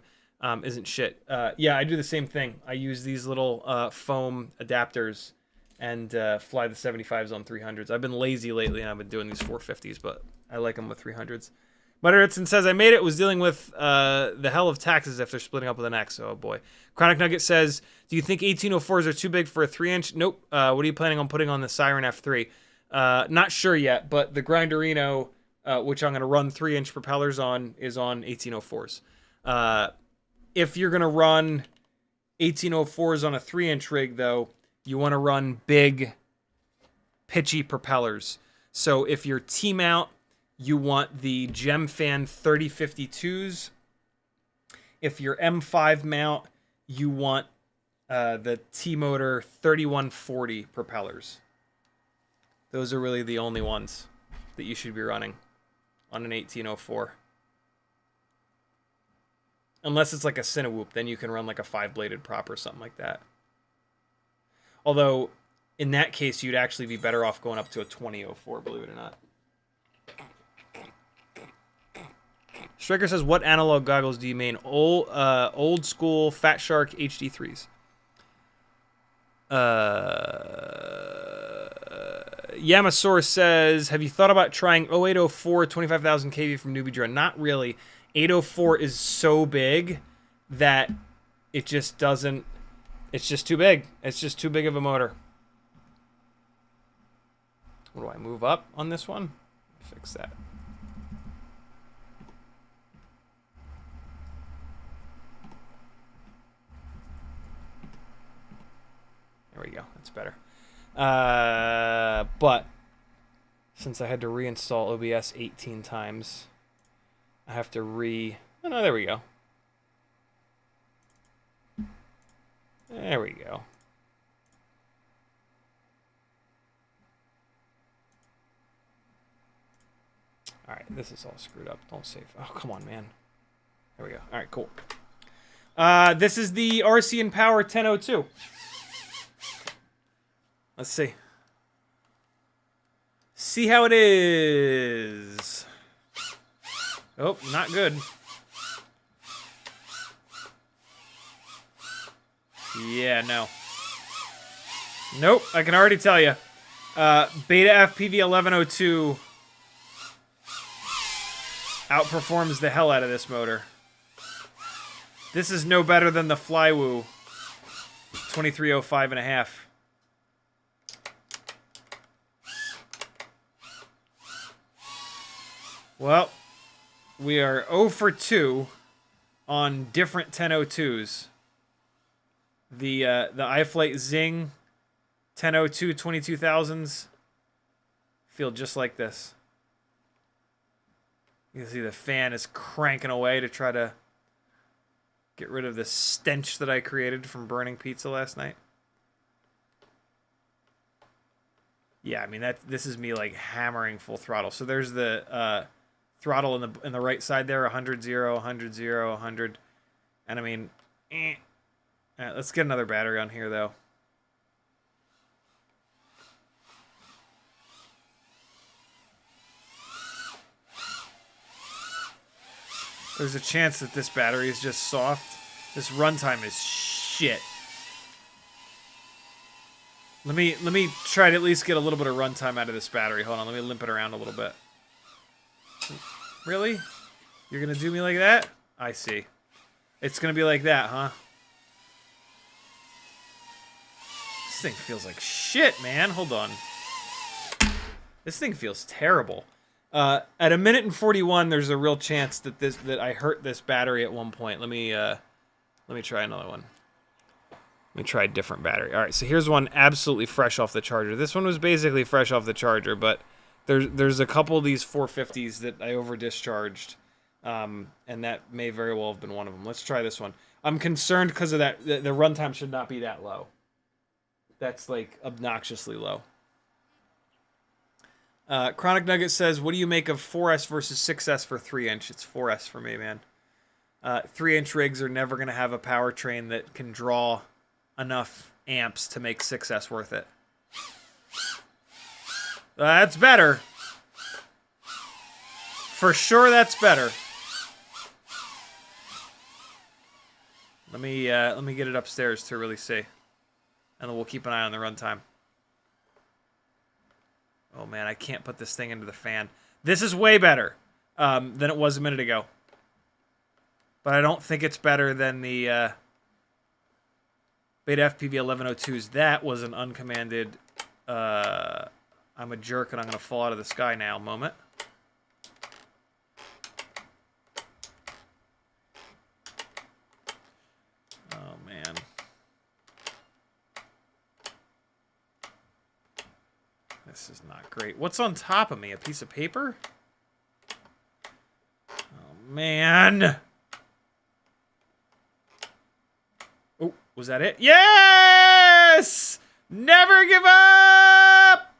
Speaker 1: isn't shit. Yeah, I do the same thing. I use these little foam adapters and fly the 75s on 300s. I've been lazy lately, and I've been doing these 450s, but I like them with 300s. Mutteritzson says, I made it. Was dealing with the hell of taxes if they're splitting up with an X. Oh, boy. Chronic Nugget says, do you think 1804s are too big for a 3-inch? Nope. What are you planning on putting on the Siren F3? Not sure yet, but the Granderino, which I'm going to run 3-inch propellers on, is on 1804s. If you're going to run 1804s on a 3-inch rig, though, you want to run big, pitchy propellers. So if you're T-mount, you want the Gemfan 3052s. If you're M5 mount, you want the T-Motor 3140 propellers. Those are really the only ones that you should be running on an 1804. Unless it's like a Cinewhoop, then you can run like a 5-bladed prop or something like that. Although, in that case, you'd actually be better off going up to a 2004, believe it or not. Striker says, what analog goggles do you main? Old school Fat Shark HD3s. Yamasaur says, have you thought about trying 0804 25,000 kV from Newbie Drone? Not really. 804 is so big that it just doesn't... It's just too big. It's just too big of a motor. What do I move up on this one? Fix that. There we go. That's better. But since I had to reinstall OBS 18 times, I have to Oh, no, there we go. There we go. Alright, this is all screwed up. Don't save. Oh, come on, man. There we go. Alright, cool. This is the RCinPower 1002. Let's see. See how it is. Oh, not good. Yeah, no. Nope, I can already tell you. Beta FPV 1102 outperforms the hell out of this motor. This is no better than the Flywoo 2305.5. Well, we are 0 for 2 on different 1002's. The iFlight Zing 1002 22,000s feel just like this. You can see the fan is cranking away to try to get rid of the stench that I created from burning pizza last night. Yeah, I mean this is me like hammering full throttle. So there's the throttle in the right side there, 100 0, 100 0, 100, and I mean, let's get another battery on here though. There's a chance that this battery is just soft. This runtime is shit. Let me try to at least get a little bit of runtime out of this battery. Hold on, let me limp it around a little bit. Really? You're gonna do me like that? I see. It's gonna be like that, huh? This thing feels like shit, man. Hold on. This thing feels terrible. At 1:41, there's a real chance that I hurt this battery at one point. Let me try another one. Let me try a different battery. All right, so here's one absolutely fresh off the charger. This one was basically fresh off the charger, but there's a couple of these 450s that I over discharged, and that may very well have been one of them. Let's try this one. I'm concerned because of that. The runtime should not be that low. That's like obnoxiously low. Chronic Nugget says, what do you make of 4S versus 6S for 3-inch? It's 4S for me, man. 3-inch rigs are never going to have a powertrain that can draw enough amps to make 6S worth it. That's better. For sure, that's better. Let me get it upstairs to really see. And then we'll keep an eye on the runtime. Oh man, I can't put this thing into the fan. This is way better than it was a minute ago. But I don't think it's better than the Beta FPV 1102's. That was an uncommanded, I'm a jerk and I'm going to fall out of the sky now moment. Oh man. This is not great. What's on top of me? A piece of paper? Oh, man. Oh, was that it? Yes! Never give up!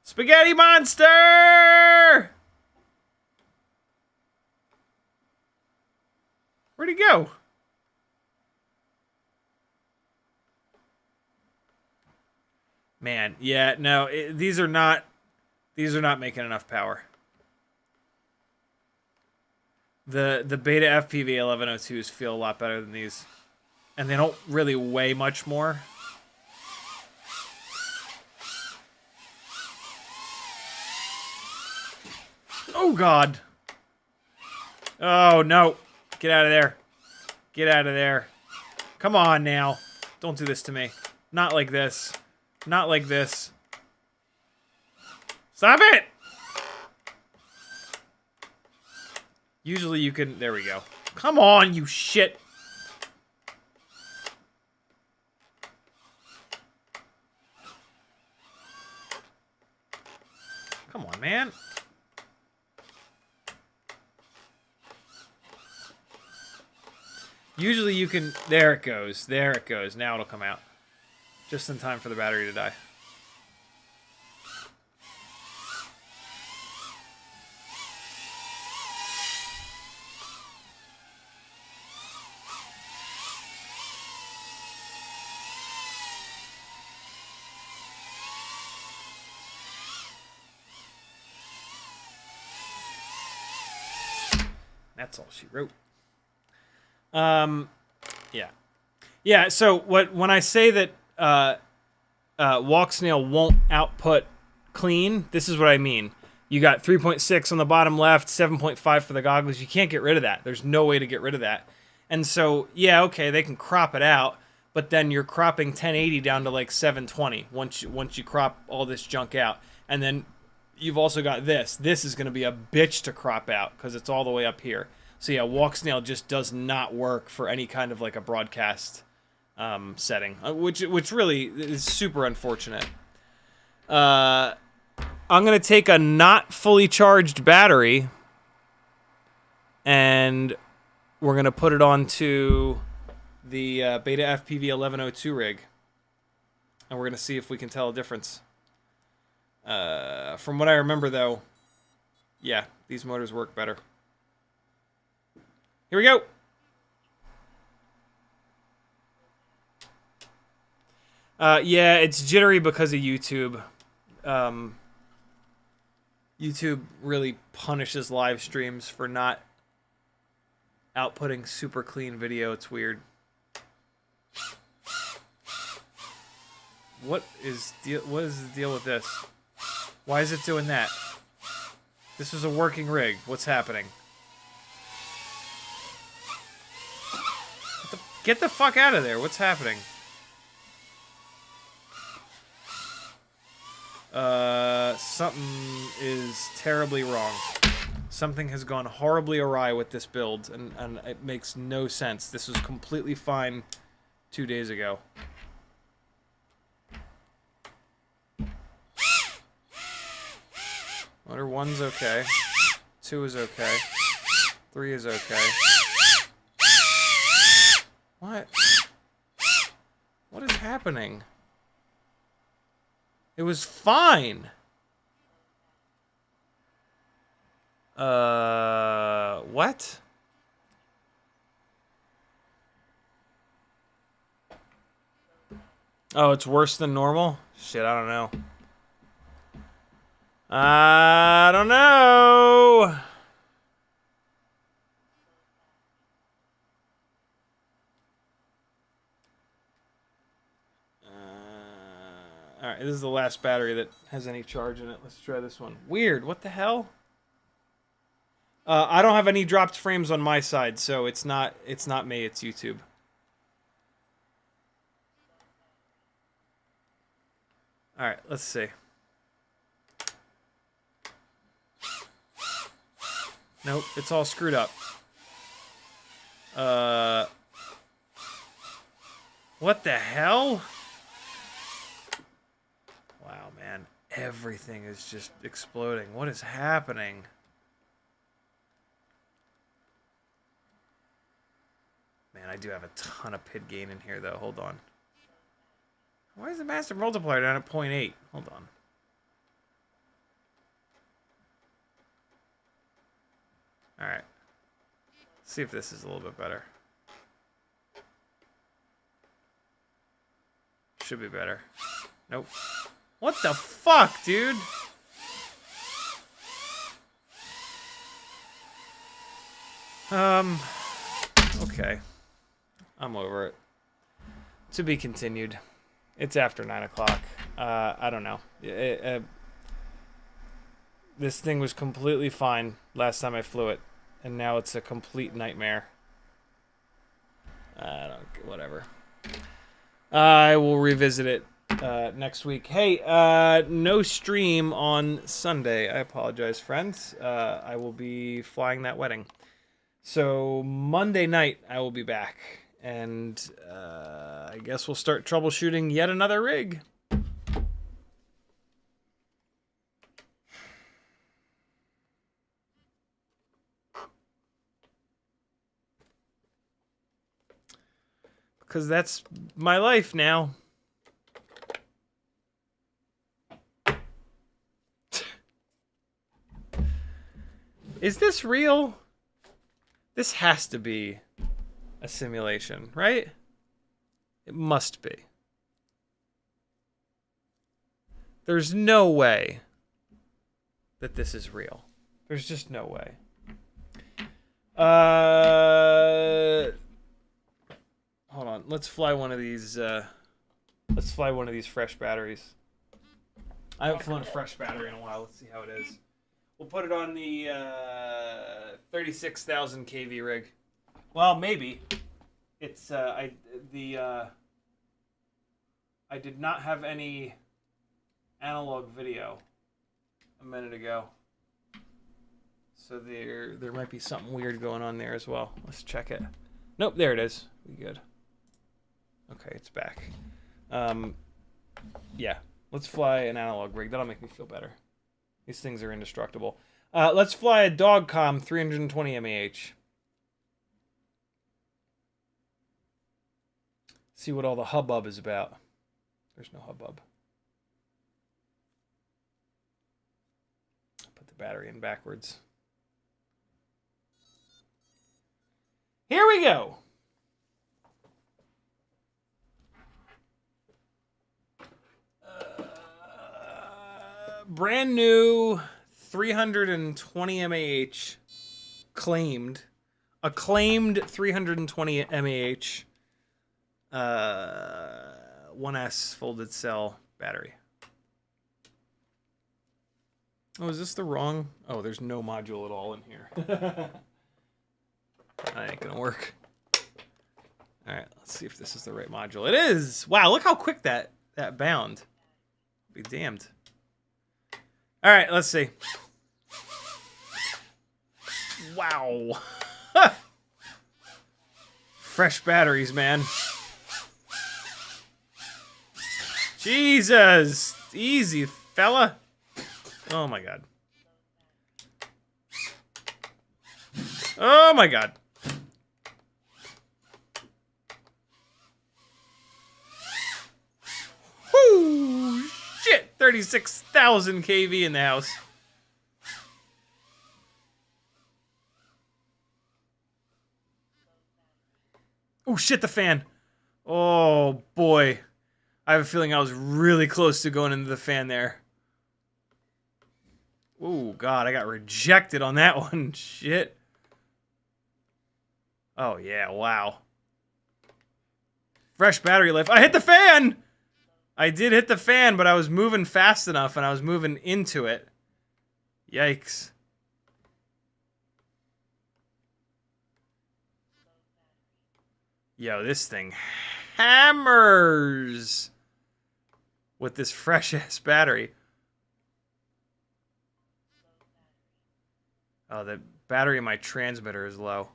Speaker 1: Spaghetti monster! Where'd he go? Man, yeah, no, these are not making enough power. The Beta FPV 1102's feel a lot better than these, and they don't really weigh much more. Oh God! Oh no! Get out of there! Get out of there! Come on now! Don't do this to me! Not like this! Not like this. Stop it! Usually you can... There we go. Come on, you shit! Come on, man. Usually you can... There it goes. There it goes. Now it'll come out. Just in time for the battery to die. That's all she wrote. Yeah, so when I say that Walksnail won't output clean, this is what I mean. You got 3.6 on the bottom left, 7.5 for the goggles. You can't get rid of that. There's no way to get rid of that. And so, yeah, okay, they can crop it out, but then you're cropping 1080 down to like 720 once you crop all this junk out. And then you've also got this. This is going to be a bitch to crop out because it's all the way up here. So yeah, Walksnail just does not work for any kind of like a broadcast setting, which really is super unfortunate. I'm gonna take a not fully charged battery, and we're gonna put it onto the Beta FPV 1102 rig, and we're gonna see if we can tell a difference. From what I remember, though, yeah, these motors work better. Here we go. Yeah, it's jittery because of YouTube. YouTube really punishes live streams for not outputting super clean video. It's weird. What is the deal with this? Why is it doing that? This was a working rig. What's happening? Get the fuck out of there. What's happening? Something is terribly wrong. Something has gone horribly awry with this build, and it makes no sense. This was completely fine 2 days ago. Motor 1's okay. 2 is okay. 3 is okay. What? What is happening? It was fine. What? Oh, it's worse than normal? Shit, I don't know. I don't know. Alright, this is the last battery that has any charge in it. Let's try this one. Weird, what the hell? I don't have any dropped frames on my side, so it's not me, it's YouTube. Alright, let's see. Nope, it's all screwed up. What the hell? Wow, man. Everything is just exploding. What is happening? Man, I do have a ton of PID gain in here, though. Hold on. Why is the master multiplier down at 0.8? Hold on. Alright. Let's see if this is a little bit better. Should be better. Nope. What the fuck, dude? Okay. I'm over it. To be continued. It's after 9 o'clock. I don't know. This thing was completely fine last time I flew it, and now it's a complete nightmare. Whatever. I will revisit it next week. Hey, no stream on Sunday. I apologize, friends. I will be flying that wedding. So Monday night I will be back, and I guess we'll start troubleshooting yet another rig. because that's my life now. Is this real? This has to be a simulation, right? It must be. There's no way that this is real. There's just no way. Hold on. Let's fly one of these. Let's fly one of these fresh batteries. I haven't flown a fresh battery in a while. Let's see how it is. We'll put it on the 36,000 kV rig. Well, maybe. It's I did not have any analog video a minute ago, so there might be something weird going on there as well. Let's check it. Nope, there it is. We good. Okay, it's back. Yeah, let's fly an analog rig. That'll make me feel better. These things are indestructible. Let's fly a Dogcom 320 mAh. See what all the hubbub is about. There's no hubbub. Put the battery in backwards. Here we go. Brand new 320 mAh claimed. Acclaimed 320 mAh 1S folded cell battery. Oh, is this the wrong? Oh, there's no module at all in here. That ain't gonna work. All right, let's see if this is the right module. It is. Wow, look how quick that bound. Be damned. All right, let's see. Wow. Fresh batteries, man. Jesus. Easy, fella. Oh, my God. Oh, my God. Whoo! Shit! 36,000 kV in the house. Oh, shit, the fan. Oh, boy. I have a feeling I was really close to going into the fan there. Oh, God, I got rejected on that one. Shit. Oh, yeah, wow. Fresh battery life. I hit the fan! I did hit the fan, but I was moving fast enough, and I was moving into it. Yikes. Yo, this thing hammers with this fresh-ass battery. Oh, the battery in my transmitter is low.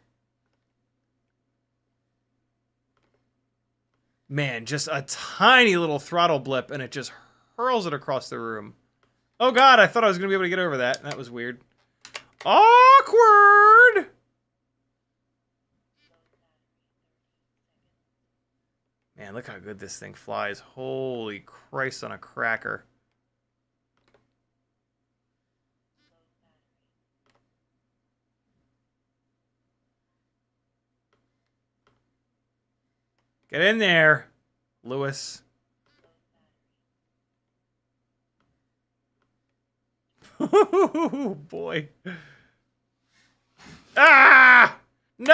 Speaker 1: Man, just a tiny little throttle blip, and it just hurls it across the room. Oh, God, I thought I was going to be able to get over that. That was weird. Awkward! Man, look how good this thing flies. Holy Christ on a cracker. Get in there, Lewis. Oh, boy. Ah! No!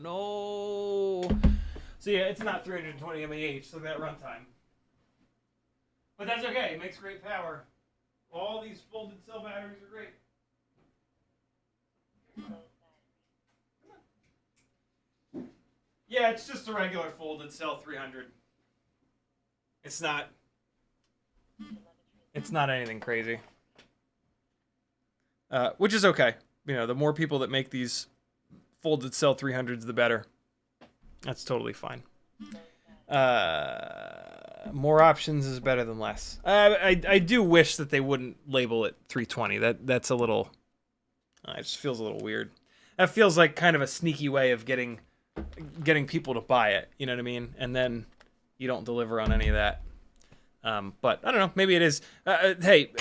Speaker 1: No. So, yeah, it's not 320 mAh, so that runtime. But that's okay. It makes great power. All these folded cell batteries are great. Yeah, it's just a regular folded cell 300. It's not anything crazy. Which is okay. You know, the more people that make these folded cell 300s, the better. That's totally fine. More options is better than less. I do wish that they wouldn't label it 320. That's a little... it just feels a little weird. That feels like kind of a sneaky way of getting people to buy it. You know what I mean? And then you don't deliver on any of that. But I don't know. Maybe it is. Hey,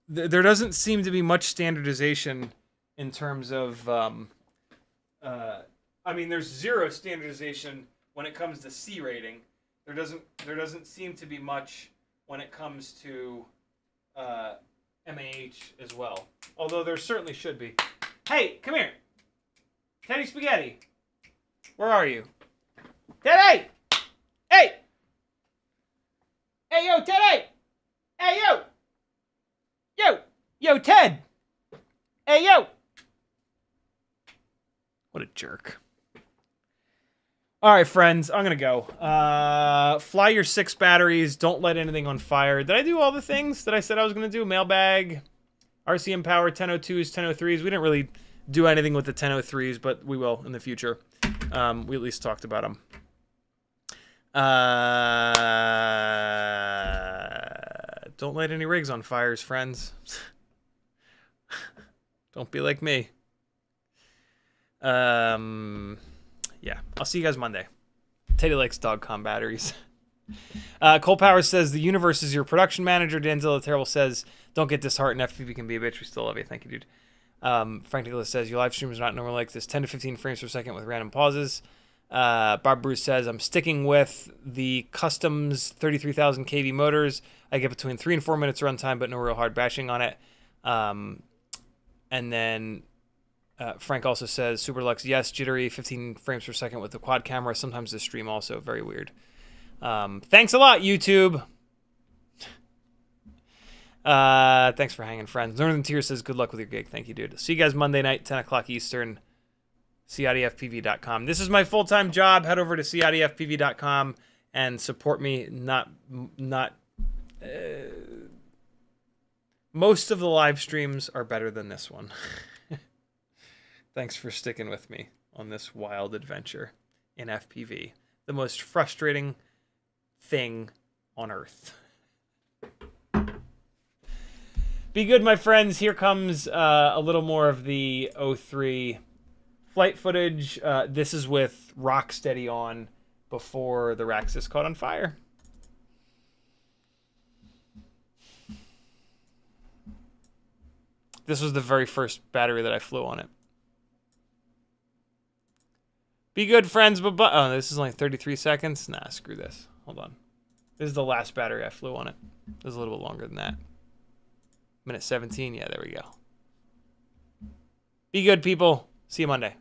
Speaker 1: there doesn't seem to be much standardization in terms of... I mean, there's zero standardization when it comes to C rating. There doesn't seem to be much when it comes to MAH as well. Although there certainly should be. Hey, come here. Teddy Spaghetti. Where are you? Teddy! Hey! Hey, yo, Teddy! Hey, yo! Yo! Yo, Ted! Hey, yo! What a jerk. All right, friends, I'm going to go. Fly your 6 batteries. Don't let anything on fire. Did I do all the things that I said I was going to do? Mailbag, RCinPower, 1002's, 1003's. We didn't really do anything with the 1003's, but we will in the future. We at least talked about them. Don't light any rigs on fires, friends. Don't be like me. Yeah, I'll see you guys Monday. Teddy likes dog-com batteries. Cole Powers says, the universe is your production manager. Danzilla Terrible says, don't get disheartened. FPV can be a bitch. We still love you. Thank you, dude. Frank Nicholas says, your live stream is not normal like this. 10 to 15 frames per second with random pauses. Bob Bruce says, I'm sticking with the Customs 33,000 kV motors. I get between 3 and 4 minutes runtime, but no real hard bashing on it. And then... Frank also says, Superlux, yes, jittery, 15 frames per second with the quad camera. Sometimes the stream also, very weird. Thanks a lot, YouTube. Thanks for hanging, friends. Northern Tier says, good luck with your gig. Thank you, dude. See you guys Monday night, 10 o'clock Eastern, CiottiFPV.com. This is my full-time job. Head over to CiottiFPV.com and support me. Most of the live streams are better than this one. Thanks for sticking with me on this wild adventure in FPV. The most frustrating thing on Earth. Be good, my friends. Here comes a little more of the O3 flight footage. This is with rock steady on before the Raxus caught on fire. This was the very first battery that I flew on it. Be good, friends. But oh, this is only 33 seconds. Nah, screw this. Hold on. This is the last battery I flew on it. It was a little bit longer than that. Minute 17. Yeah, there we go. Be good, people. See you Monday.